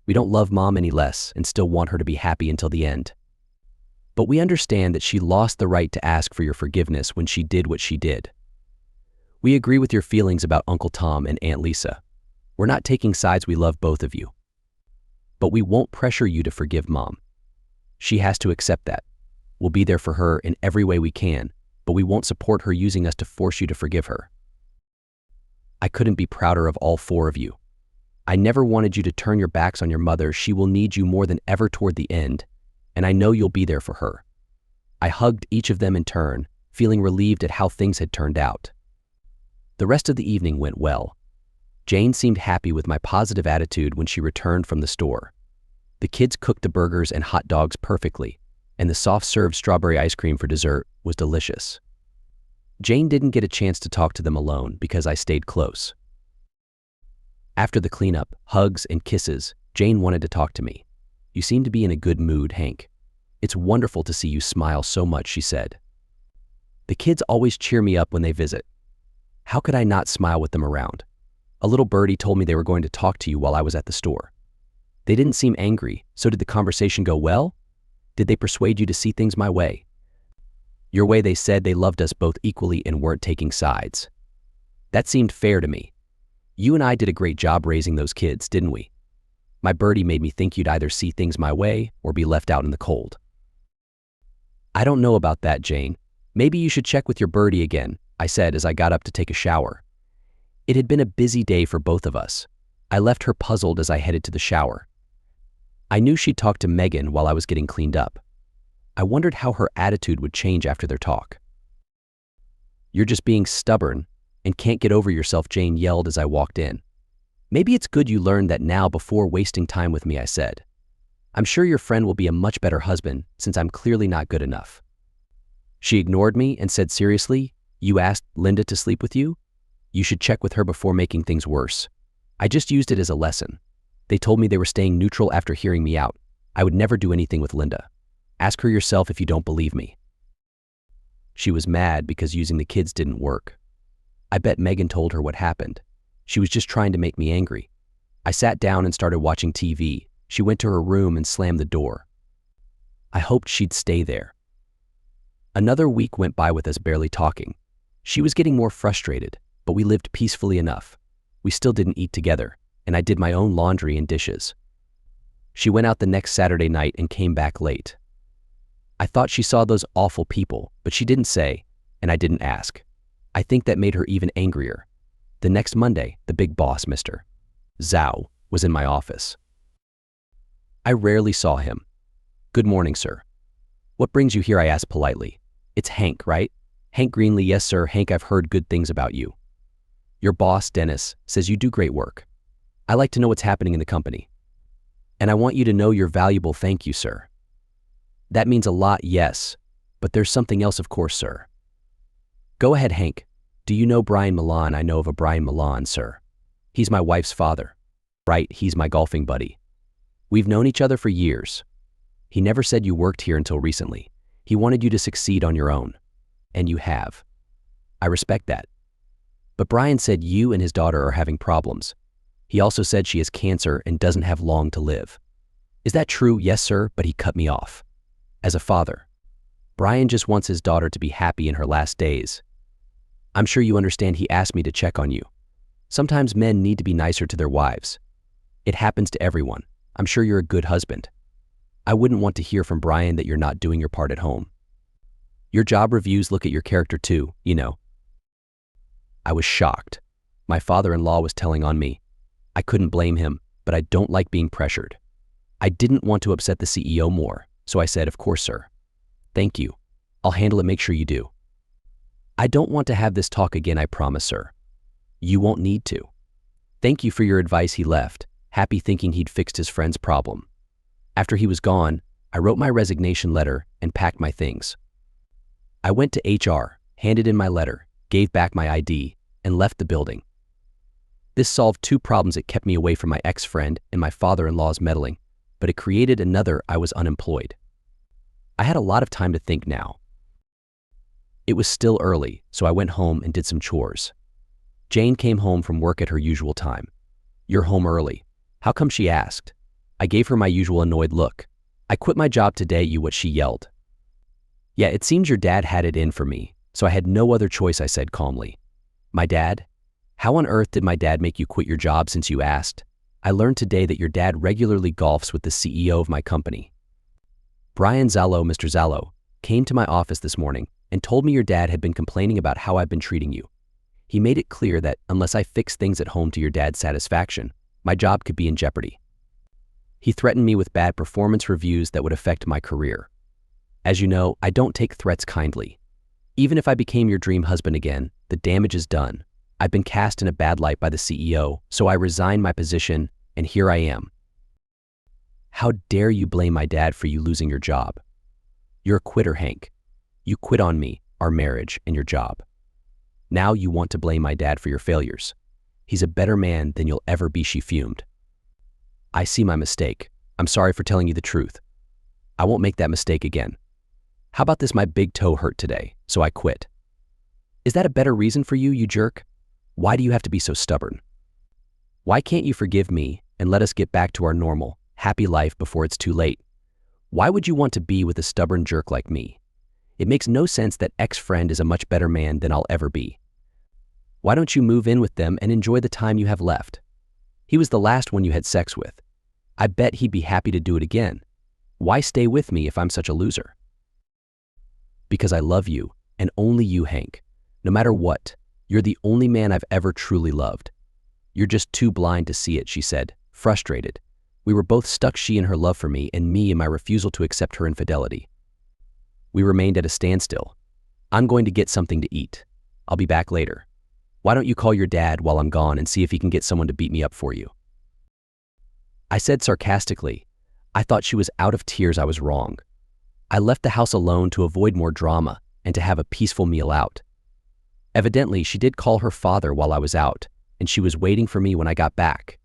We don't love Mom any less and still want her to be happy until the end. But we understand that she lost the right to ask for your forgiveness when she did what she did. We agree with your feelings about Uncle Tom and Aunt Lisa. We're not taking sides. We love both of you. But we won't pressure you to forgive Mom. She has to accept that. We'll be there for her in every way we can, but we won't support her using us to force you to forgive her. I couldn't be prouder of all four of you. I never wanted you to turn your backs on your mother. She will need you more than ever toward the end, and I know you'll be there for her. I hugged each of them in turn, feeling relieved at how things had turned out. The rest of the evening went well. Jane seemed happy with my positive attitude when she returned from the store. The kids cooked the burgers and hot dogs perfectly, and the soft-serve strawberry ice cream for dessert was delicious. Jane didn't get a chance to talk to them alone because I stayed close. After the cleanup, hugs, and kisses, Jane wanted to talk to me. You seem to be in a good mood, Hank. It's wonderful to see you smile so much, she said. The kids always cheer me up when they visit. How could I not smile with them around? A little birdie told me they were going to talk to you while I was at the store. They didn't seem angry, so did the conversation go well? Did they persuade you to see things my way? Your way. They said they loved us both equally and weren't taking sides. That seemed fair to me. You and I did a great job raising those kids, didn't we? My birdie made me think you'd either see things my way or be left out in the cold. I don't know about that, Jane. Maybe you should check with your birdie again, I said as I got up to take a shower. It had been a busy day for both of us. I left her puzzled as I headed to the shower. I knew she'd talked to Megan while I was getting cleaned up. I wondered how her attitude would change after their talk. You're just being stubborn and can't get over yourself, Jane yelled as I walked in. Maybe it's good you learned that now before wasting time with me, I said. I'm sure your friend will be a much better husband since I'm clearly not good enough. She ignored me and said seriously, you asked Linda to sleep with you? You should check with her before making things worse. I just used it as a lesson. They told me they were staying neutral after hearing me out. I would never do anything with Linda. Ask her yourself if you don't believe me. She was mad because using the kids didn't work. I bet Megan told her what happened. She was just trying to make me angry. I sat down and started watching TV. She went to her room and slammed the door. I hoped she'd stay there. Another week went by with us barely talking. She was getting more frustrated, but we lived peacefully enough. We still didn't eat together, and I did my own laundry and dishes. She went out the next Saturday night and came back late. I thought she saw those awful people, but she didn't say, and I didn't ask. I think that made her even angrier. The next Monday, the big boss, Mr. Zhao, was in my office. I rarely saw him. Good morning, sir. What brings you here? I asked politely. It's Hank, right? Hank Greenlee. Yes, sir. Hank, I've heard good things about you. Your boss, Dennis, says you do great work. I like to know what's happening in the company. And I want you to know you're valuable. Thank you, sir. That means a lot, yes. But there's something else, of course, sir. Go ahead, Hank. Do you know Brian Milan? I know of a Brian Milan, sir. He's my wife's father. Right, he's my golfing buddy. We've known each other for years. He never said you worked here until recently. He wanted you to succeed on your own. And you have. I respect that. But Brian said you and his daughter are having problems. He also said she has cancer and doesn't have long to live. Is that true? Yes, sir, but he cut me off. As a father, Brian just wants his daughter to be happy in her last days. I'm sure you understand he asked me to check on you. Sometimes men need to be nicer to their wives. It happens to everyone. I'm sure you're a good husband. I wouldn't want to hear from Brian that you're not doing your part at home. Your job reviews look at your character too, you know. I was shocked. My father-in-law was telling on me. I couldn't blame him, but I don't like being pressured. I didn't want to upset the CEO more, so I said, of course, sir. Thank you. I'll handle it. Make sure you do. I don't want to have this talk again, I promise, sir. You won't need to. Thank you for your advice. He left, happy thinking he'd fixed his friend's problem. After he was gone, I wrote my resignation letter and packed my things. I went to HR, handed in my letter, gave back my ID, and left the building. This solved two problems. It kept me away from my ex-friend and my father-in-law's meddling, but it created another. I was unemployed. I had a lot of time to think now. It was still early, so I went home and did some chores. Jane came home from work at her usual time. You're home early. How come? She asked. I gave her my usual annoyed look. I quit my job today, what she yelled. Yeah, it seems your dad had it in for me, so I had no other choice, I said calmly. My dad? How on earth did my dad make you quit your job since you asked? I learned today that your dad regularly golfs with the CEO of my company. Brian Zalo, Mr. Zalo, came to my office this morning and told me your dad had been complaining about how I've been treating you. He made it clear that unless I fix things at home to your dad's satisfaction, my job could be in jeopardy. He threatened me with bad performance reviews that would affect my career. As you know, I don't take threats kindly. Even if I became your dream husband again, the damage is done. I've been cast in a bad light by the CEO, so I resigned my position, and here I am. How dare you blame my dad for you losing your job? You're a quitter, Hank. You quit on me, our marriage, and your job. Now you want to blame my dad for your failures. He's a better man than you'll ever be, she fumed. I see my mistake. I'm sorry for telling you the truth. I won't make that mistake again. How about this? My big toe hurt today, so I quit. Is that a better reason for you, you jerk? Why do you have to be so stubborn? Why can't you forgive me and let us get back to our normal, happy life before it's too late? Why would you want to be with a stubborn jerk like me? It makes no sense. That ex-friend is a much better man than I'll ever be. Why don't you move in with them and enjoy the time you have left? He was the last one you had sex with. I bet he'd be happy to do it again. Why stay with me if I'm such a loser? Because I love you, and only you, Hank. No matter what, you're the only man I've ever truly loved. You're just too blind to see it, she said, frustrated. We were both stuck, she in her love for me and me in my refusal to accept her infidelity. We remained at a standstill. I'm going to get something to eat. I'll be back later. Why don't you call your dad while I'm gone and see if he can get someone to beat me up for you? I said sarcastically. I thought she was out of tears. I was wrong. I left the house alone to avoid more drama and to have a peaceful meal out. Evidently, she did call her father while I was out, and she was waiting for me when I got back.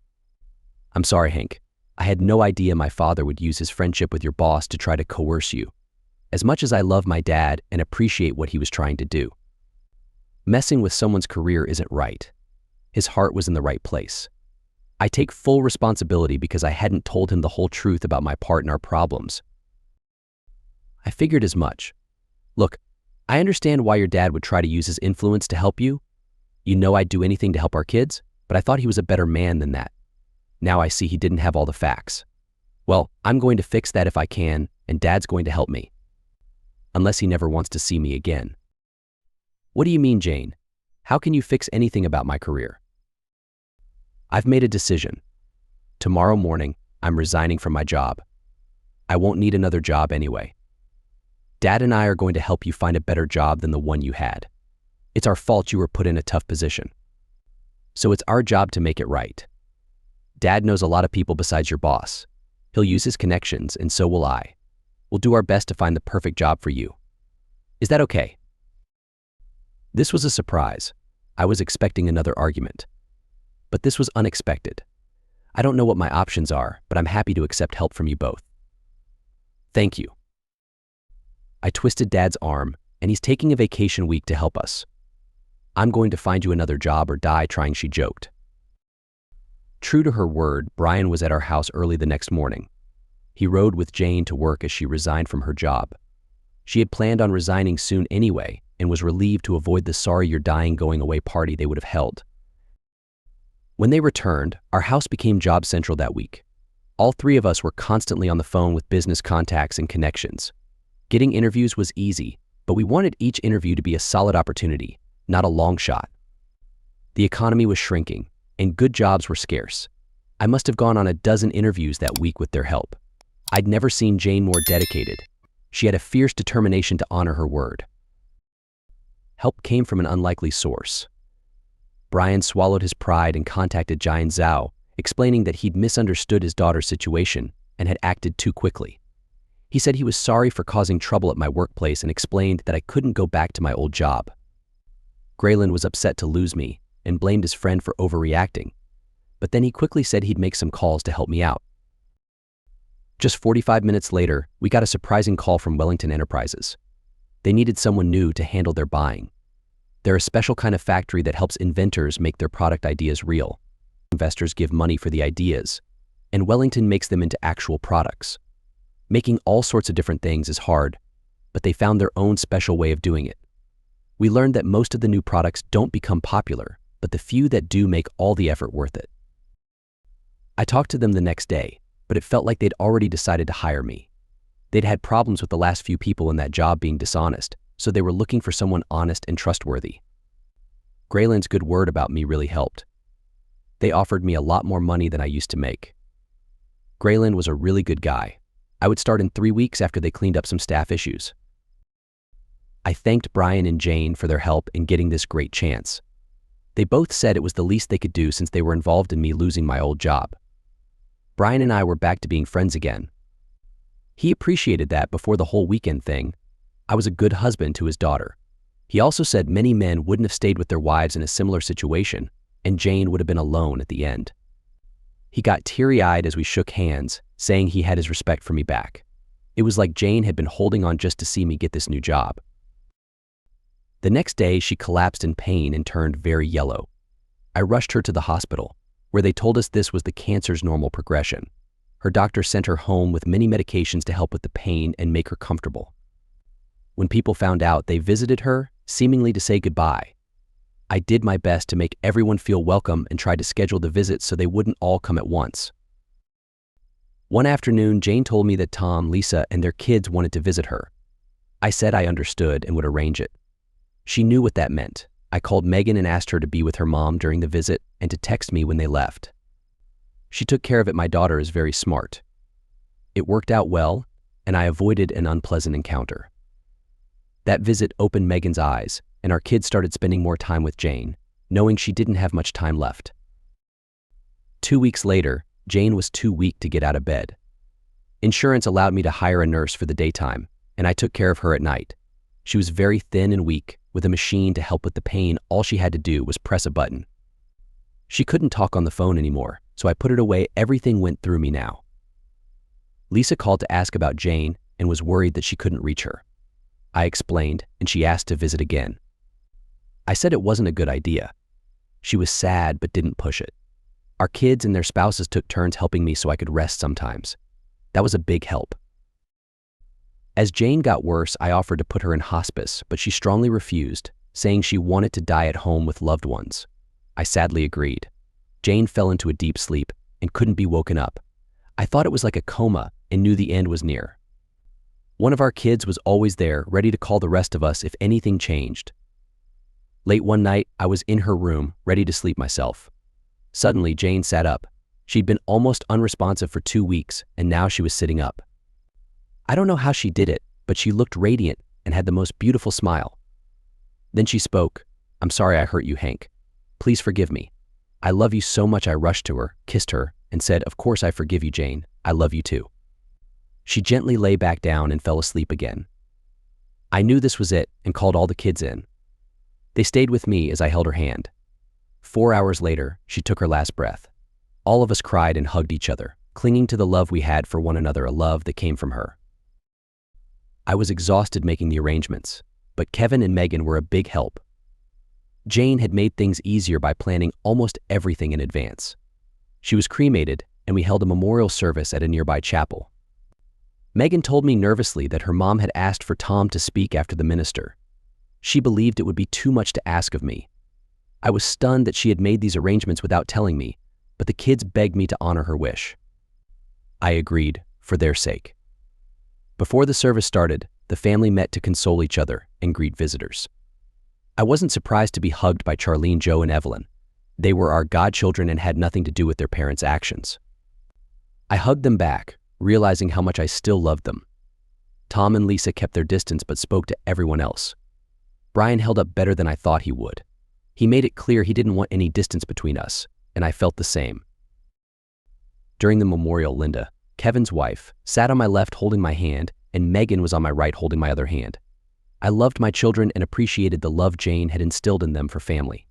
I'm sorry, Hank. I had no idea my father would use his friendship with your boss to try to coerce you. As much as I love my dad and appreciate what he was trying to do, messing with someone's career isn't right. His heart was in the right place. I take full responsibility because I hadn't told him the whole truth about my part in our problems. I figured as much. Look, I understand why your dad would try to use his influence to help you. You know I'd do anything to help our kids, but I thought he was a better man than that. Now I see he didn't have all the facts. Well, I'm going to fix that if I can, and Dad's going to help me. Unless he never wants to see me again. What do you mean, Jane? How can you fix anything about my career? I've made a decision. Tomorrow morning, I'm resigning from my job. I won't need another job anyway. Dad and I are going to help you find a better job than the one you had. It's our fault you were put in a tough position. So it's our job to make it right. Dad knows a lot of people besides your boss. He'll use his connections, and so will I. We'll do our best to find the perfect job for you. Is that okay? This was a surprise. I was expecting another argument. But this was unexpected. I don't know what my options are, but I'm happy to accept help from you both. Thank you. I twisted Dad's arm, and he's taking a vacation week to help us. I'm going to find you another job or die trying, she joked. True to her word, Brian was at our house early the next morning. He rode with Jane to work as she resigned from her job. She had planned on resigning soon anyway and was relieved to avoid the sorry you're dying going away party they would have held. When they returned, our house became job central that week. All three of us were constantly on the phone with business contacts and connections. Getting interviews was easy, but we wanted each interview to be a solid opportunity, not a long shot. The economy was shrinking, and good jobs were scarce. I must have gone on a dozen interviews that week with their help. I'd never seen Jane more dedicated. She had a fierce determination to honor her word. Help came from an unlikely source. Brian swallowed his pride and contacted Jian Zhao, explaining that he'd misunderstood his daughter's situation and had acted too quickly. He said he was sorry for causing trouble at my workplace and explained that I couldn't go back to my old job. Graylin was upset to lose me and blamed his friend for overreacting, but then he quickly said he'd make some calls to help me out. Just 45 minutes later, we got a surprising call from Wellington Enterprises. They needed someone new to handle their buying. They're a special kind of factory that helps inventors make their product ideas real. Investors give money for the ideas, and Wellington makes them into actual products. Making all sorts of different things is hard, but they found their own special way of doing it. We learned that most of the new products don't become popular, but the few that do make all the effort worth it. I talked to them the next day, but it felt like they'd already decided to hire me. They'd had problems with the last few people in that job being dishonest, so they were looking for someone honest and trustworthy. Graylin's good word about me really helped. They offered me a lot more money than I used to make. Graylin was a really good guy. I would start in 3 weeks after they cleaned up some staff issues. I thanked Brian and Jane for their help in getting this great chance. They both said it was the least they could do since they were involved in me losing my old job. Brian and I were back to being friends again. He appreciated that before the whole weekend thing. I was a good husband to his daughter. He also said many men wouldn't have stayed with their wives in a similar situation, and Jane would have been alone at the end. He got teary-eyed as we shook hands, saying he had his respect for me back. It was like Jane had been holding on just to see me get this new job. The next day, she collapsed in pain and turned very yellow. I rushed her to the hospital, where they told us this was the cancer's normal progression. Her doctor sent her home with many medications to help with the pain and make her comfortable. When people found out, they visited her, seemingly to say goodbye. I did my best to make everyone feel welcome and tried to schedule the visits so they wouldn't all come at once. One afternoon, Jane told me that Tom, Lisa, and their kids wanted to visit her. I said I understood and would arrange it. She knew what that meant. I called Megan and asked her to be with her mom during the visit and to text me when they left. She took care of it. My daughter is very smart. It worked out well, and I avoided an unpleasant encounter. That visit opened Megan's eyes, and our kids started spending more time with Jane, knowing she didn't have much time left. 2 weeks later, Jane was too weak to get out of bed. Insurance allowed me to hire a nurse for the daytime, and I took care of her at night. She was very thin and weak. With a machine to help with the pain, all she had to do was press a button. She couldn't talk on the phone anymore, so I put it away. Everything went through me now. Lisa called to ask about Jane and was worried that she couldn't reach her. I explained, and she asked to visit again. I said it wasn't a good idea. She was sad but didn't push it. Our kids and their spouses took turns helping me so I could rest sometimes. That was a big help. As Jane got worse, I offered to put her in hospice, but she strongly refused, saying she wanted to die at home with loved ones. I sadly agreed. Jane fell into a deep sleep and couldn't be woken up. I thought it was like a coma and knew the end was near. One of our kids was always there, ready to call the rest of us if anything changed. Late one night, I was in her room, ready to sleep myself. Suddenly, Jane sat up. She'd been almost unresponsive for 2 weeks, and now she was sitting up. I don't know how she did it, but she looked radiant and had the most beautiful smile. Then she spoke. "I'm sorry I hurt you, Hank. Please forgive me. I love you so much." I rushed to her, kissed her, and said, "Of course I forgive you, Jane. I love you too." She gently lay back down and fell asleep again. I knew this was it and called all the kids in. They stayed with me as I held her hand. 4 hours later, she took her last breath. All of us cried and hugged each other, clinging to the love we had for one another, a love that came from her. I was exhausted making the arrangements, but Kevin and Megan were a big help. Jane had made things easier by planning almost everything in advance. She was cremated, and we held a memorial service at a nearby chapel. Megan told me nervously that her mom had asked for Tom to speak after the minister. She believed it would be too much to ask of me. I was stunned that she had made these arrangements without telling me, but the kids begged me to honor her wish. I agreed, for their sake. Before the service started, the family met to console each other and greet visitors. I wasn't surprised to be hugged by Charlene, Joe, and Evelyn. They were our godchildren and had nothing to do with their parents' actions. I hugged them back, realizing how much I still loved them. Tom and Lisa kept their distance but spoke to everyone else. Brian held up better than I thought he would. He made it clear he didn't want any distance between us, and I felt the same. During the memorial, Linda, Kevin's wife, sat on my left holding my hand, and Megan was on my right holding my other hand. I loved my children and appreciated the love Jane had instilled in them for family.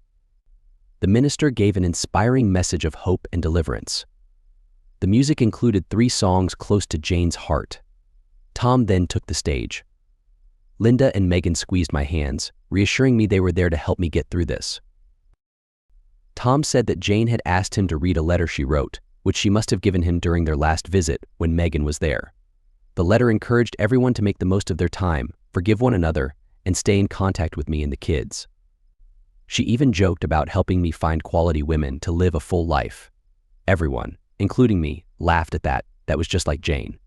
The minister gave an inspiring message of hope and deliverance. The music included 3 songs close to Jane's heart. Tom then took the stage. Linda and Megan squeezed my hands, reassuring me they were there to help me get through this. Tom said that Jane had asked him to read a letter she wrote, which she must have given him during their last visit when Megan was there. The letter encouraged everyone to make the most of their time, forgive one another, and stay in contact with me and the kids. She even joked about helping me find quality women to live a full life. Everyone, including me, laughed at that. That was just like Jane.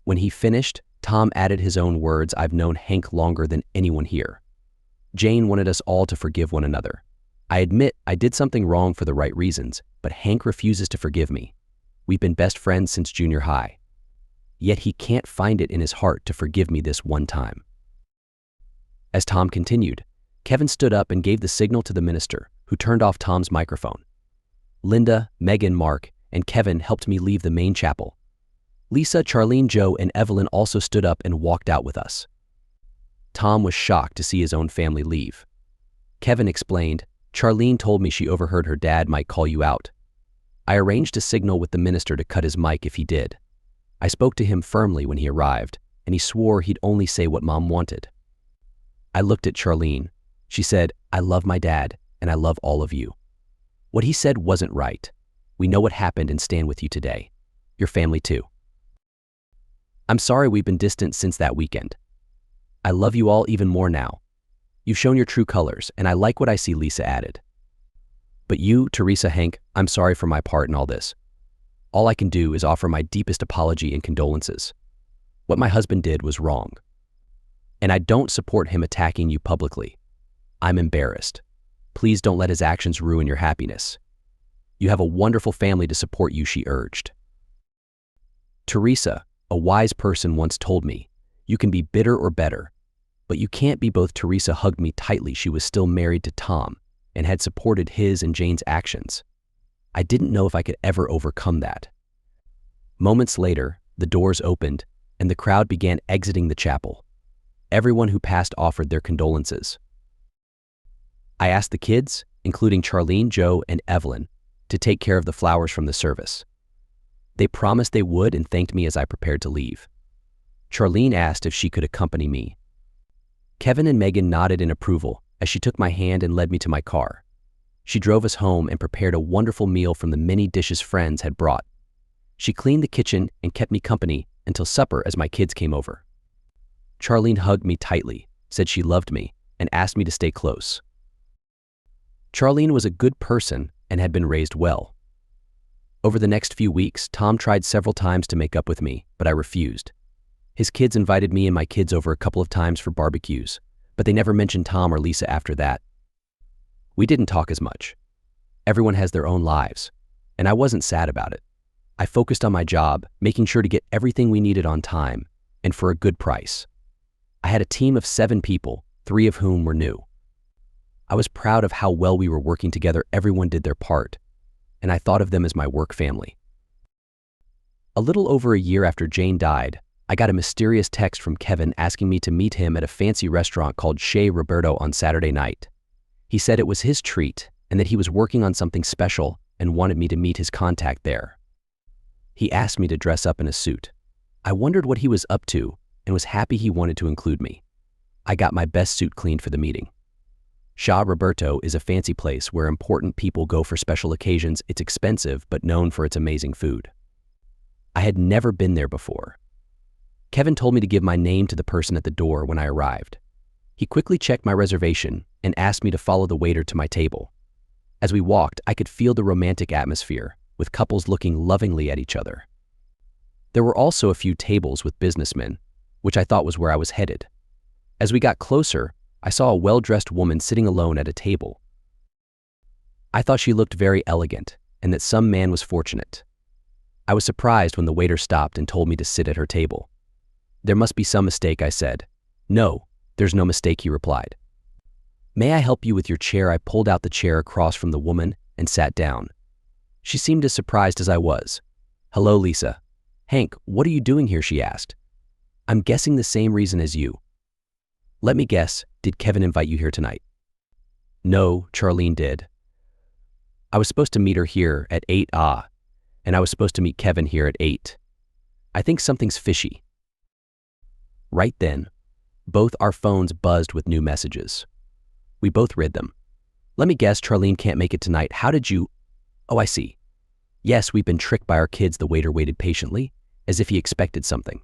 When he finished, Tom added his own words. "I've known Hank longer than anyone here. Jane wanted us all to forgive one another. I admit I did something wrong for the right reasons, but Hank refuses to forgive me. We've been best friends since junior high. Yet he can't find it in his heart to forgive me this one time." As Tom continued, Kevin stood up and gave the signal to the minister, who turned off Tom's microphone. Linda, Megan, Mark, and Kevin helped me leave the main chapel. Lisa, Charlene, Joe, and Evelyn also stood up and walked out with us. Tom was shocked to see his own family leave. Kevin explained, "Charlene told me she overheard her dad might call you out. I arranged a signal with the minister to cut his mic if he did. I spoke to him firmly when he arrived, and he swore he'd only say what Mom wanted." I looked at Charlene. She said, "I love my dad, and I love all of you. What he said wasn't right. We know what happened and stand with you today. Your family too. I'm sorry we've been distant since that weekend. I love you all even more now. You've shown your true colors, and I like what I see," Lisa added. "But you, Teresa, Hank, I'm sorry for my part in all this. All I can do is offer my deepest apology and condolences. What my husband did was wrong. And I don't support him attacking you publicly. I'm embarrassed. Please don't let his actions ruin your happiness. You have a wonderful family to support you, she urged. Teresa, a wise person, once told me, you can be bitter or better, but you can't be both. Teresa hugged me tightly. She was still married to Tom and had supported his and Jane's actions. I didn't know if I could ever overcome that. Moments later, the doors opened and the crowd began exiting the chapel. Everyone who passed offered their condolences. I asked the kids, including Charlene, Joe, and Evelyn, to take care of the flowers from the service. They promised they would and thanked me as I prepared to leave. Charlene asked if she could accompany me. Kevin and Megan nodded in approval as she took my hand and led me to my car. She drove us home and prepared a wonderful meal from the many dishes friends had brought. She cleaned the kitchen and kept me company until supper as my kids came over. Charlene hugged me tightly, said she loved me, and asked me to stay close. Charlene was a good person and had been raised well. Over the next few weeks, Tom tried several times to make up with me, but I refused. His kids invited me and my kids over a couple of times for barbecues, but they never mentioned Tom or Lisa after that. We didn't talk as much. Everyone has their own lives, and I wasn't sad about it. I focused on my job, making sure to get everything we needed on time and for a good price. I had a team of 7 people, 3 of whom were new. I was proud of how well we were working together. Everyone did their part, and I thought of them as my work family. A little over a year after Jane died, I got a mysterious text from Kevin asking me to meet him at a fancy restaurant called Chez Roberto on Saturday night. He said it was his treat and that he was working on something special and wanted me to meet his contact there. He asked me to dress up in a suit. I wondered what he was up to and was happy he wanted to include me. I got my best suit cleaned for the meeting. Chez Roberto is a fancy place where important people go for special occasions. It's expensive but known for its amazing food. I had never been there before. Kevin told me to give my name to the person at the door when I arrived. He quickly checked my reservation and asked me to follow the waiter to my table. As we walked, I could feel the romantic atmosphere, with couples looking lovingly at each other. There were also a few tables with businessmen, which I thought was where I was headed. As we got closer, I saw a well-dressed woman sitting alone at a table. I thought she looked very elegant and that some man was fortunate. I was surprised when the waiter stopped and told me to sit at her table. There must be some mistake, I said. No, there's no mistake, he replied. May I help you with your chair? I pulled out the chair across from the woman and sat down. She seemed as surprised as I was. Hello, Lisa. Hank, what are you doing here? She asked. I'm guessing the same reason as you. Let me guess, did Kevin invite you here tonight? No, Charlene did. I was supposed to meet her here at 8, and I was supposed to meet Kevin here at 8. I think something's fishy. Right then, both our phones buzzed with new messages. We both read them. Let me guess, Charlene can't make it tonight. How did you? Oh, I see. Yes, we've been tricked by our kids. The waiter waited patiently, as if he expected something.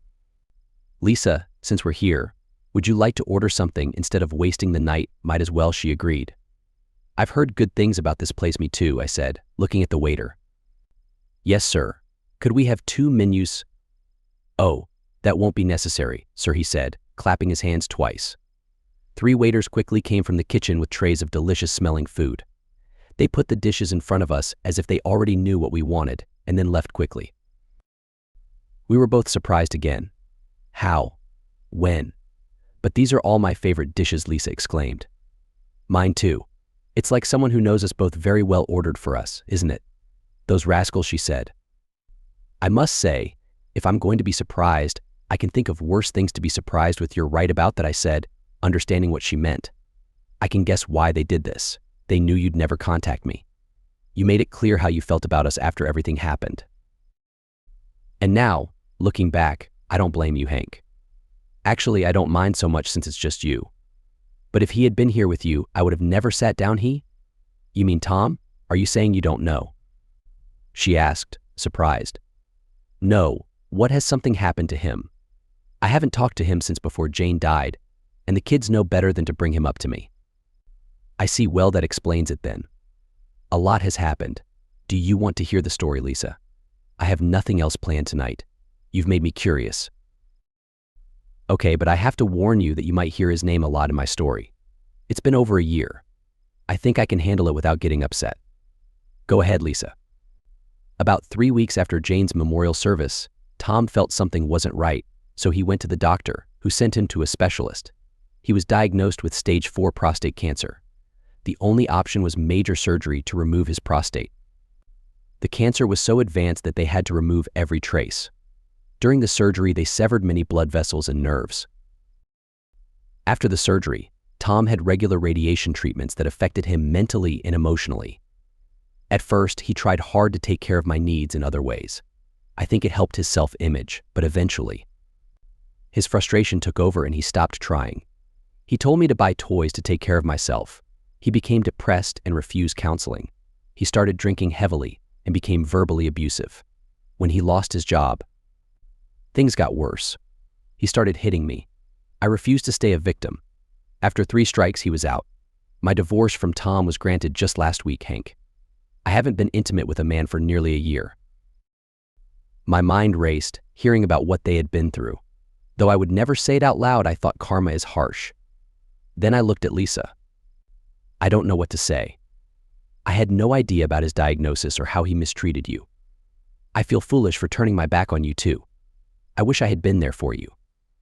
Lisa, since we're here, would you like to order something instead of wasting the night? Might as well, she agreed. I've heard good things about this place. Me too, I said, looking at the waiter. Yes, sir. Could we have 2 menus? Oh, that won't be necessary, sir, he said, clapping his hands twice. 3 waiters quickly came from the kitchen with trays of delicious-smelling food. They put the dishes in front of us as if they already knew what we wanted, and then left quickly. We were both surprised again. How? When? But these are all my favorite dishes, Lisa exclaimed. Mine too. It's like someone who knows us both very well ordered for us, isn't it? Those rascals, she said. I must say, if I'm going to be surprised, I can think of worse things to be surprised with. You're right about that, I said, understanding what she meant. I can guess why they did this. They knew you'd never contact me. You made it clear how you felt about us after everything happened. And now, looking back, I don't blame you, Hank. Actually, I don't mind so much since it's just you. But if he had been here with you, I would have never sat down. He? You mean Tom? Are you saying you don't know? She asked, surprised. No, what has something happened to him? I haven't talked to him since before Jane died, and the kids know better than to bring him up to me. I see. Well, that explains it then. A lot has happened. Do you want to hear the story, Lisa? I have nothing else planned tonight. You've made me curious. Okay, but I have to warn you that you might hear his name a lot in my story. It's been over a year. I think I can handle it without getting upset. Go ahead, Lisa. About 3 weeks after Jane's memorial service, Tom felt something wasn't right, so he went to the doctor, who sent him to a specialist. He was diagnosed with stage 4 prostate cancer. The only option was major surgery to remove his prostate. The cancer was so advanced that they had to remove every trace. During the surgery, they severed many blood vessels and nerves. After the surgery, Tom had regular radiation treatments that affected him mentally and emotionally. At first, he tried hard to take care of my needs in other ways. I think it helped his self-image, but eventually, his frustration took over and he stopped trying. He told me to buy toys to take care of myself. He became depressed and refused counseling. He started drinking heavily and became verbally abusive. When he lost his job, things got worse. He started hitting me. I refused to stay a victim. After 3 strikes, he was out. My divorce from Tom was granted just last week, Hank. I haven't been intimate with a man for nearly a year. My mind raced, hearing about what they had been through. Though I would never say it out loud, I thought karma is harsh. Then I looked at Lisa. I don't know what to say. I had no idea about his diagnosis or how he mistreated you. I feel foolish for turning my back on you too. I wish I had been there for you.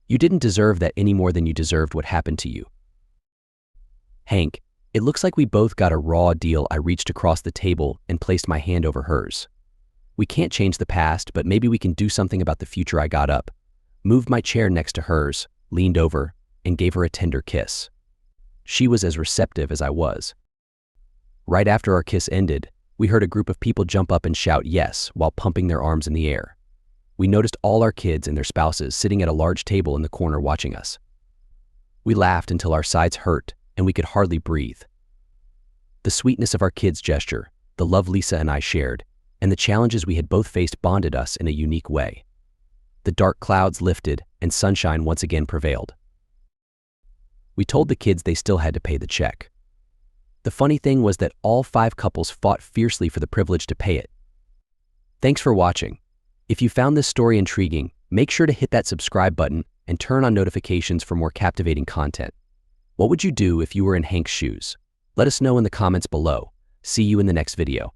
You didn't deserve that any more than you deserved what happened to you. Hank, it looks like we both got a raw deal. I reached across the table and placed my hand over hers. We can't change the past, but maybe we can do something about the future. I got up, moved my chair next to hers, leaned over, and gave her a tender kiss. She was as receptive as I was. Right after our kiss ended, we heard a group of people jump up and shout yes while pumping their arms in the air. We noticed all our kids and their spouses sitting at a large table in the corner watching us. We laughed until our sides hurt and we could hardly breathe. The sweetness of our kids' gesture, the love Lisa and I shared, and the challenges we had both faced bonded us in a unique way. The dark clouds lifted and sunshine once again prevailed. We told the kids they still had to pay the check. The funny thing was that all 5 couples fought fiercely for the privilege to pay it. Thanks for watching. If you found this story intriguing, make sure to hit that subscribe button and turn on notifications for more captivating content. What would you do if you were in Hank's shoes? Let us know in the comments below. See you in the next video.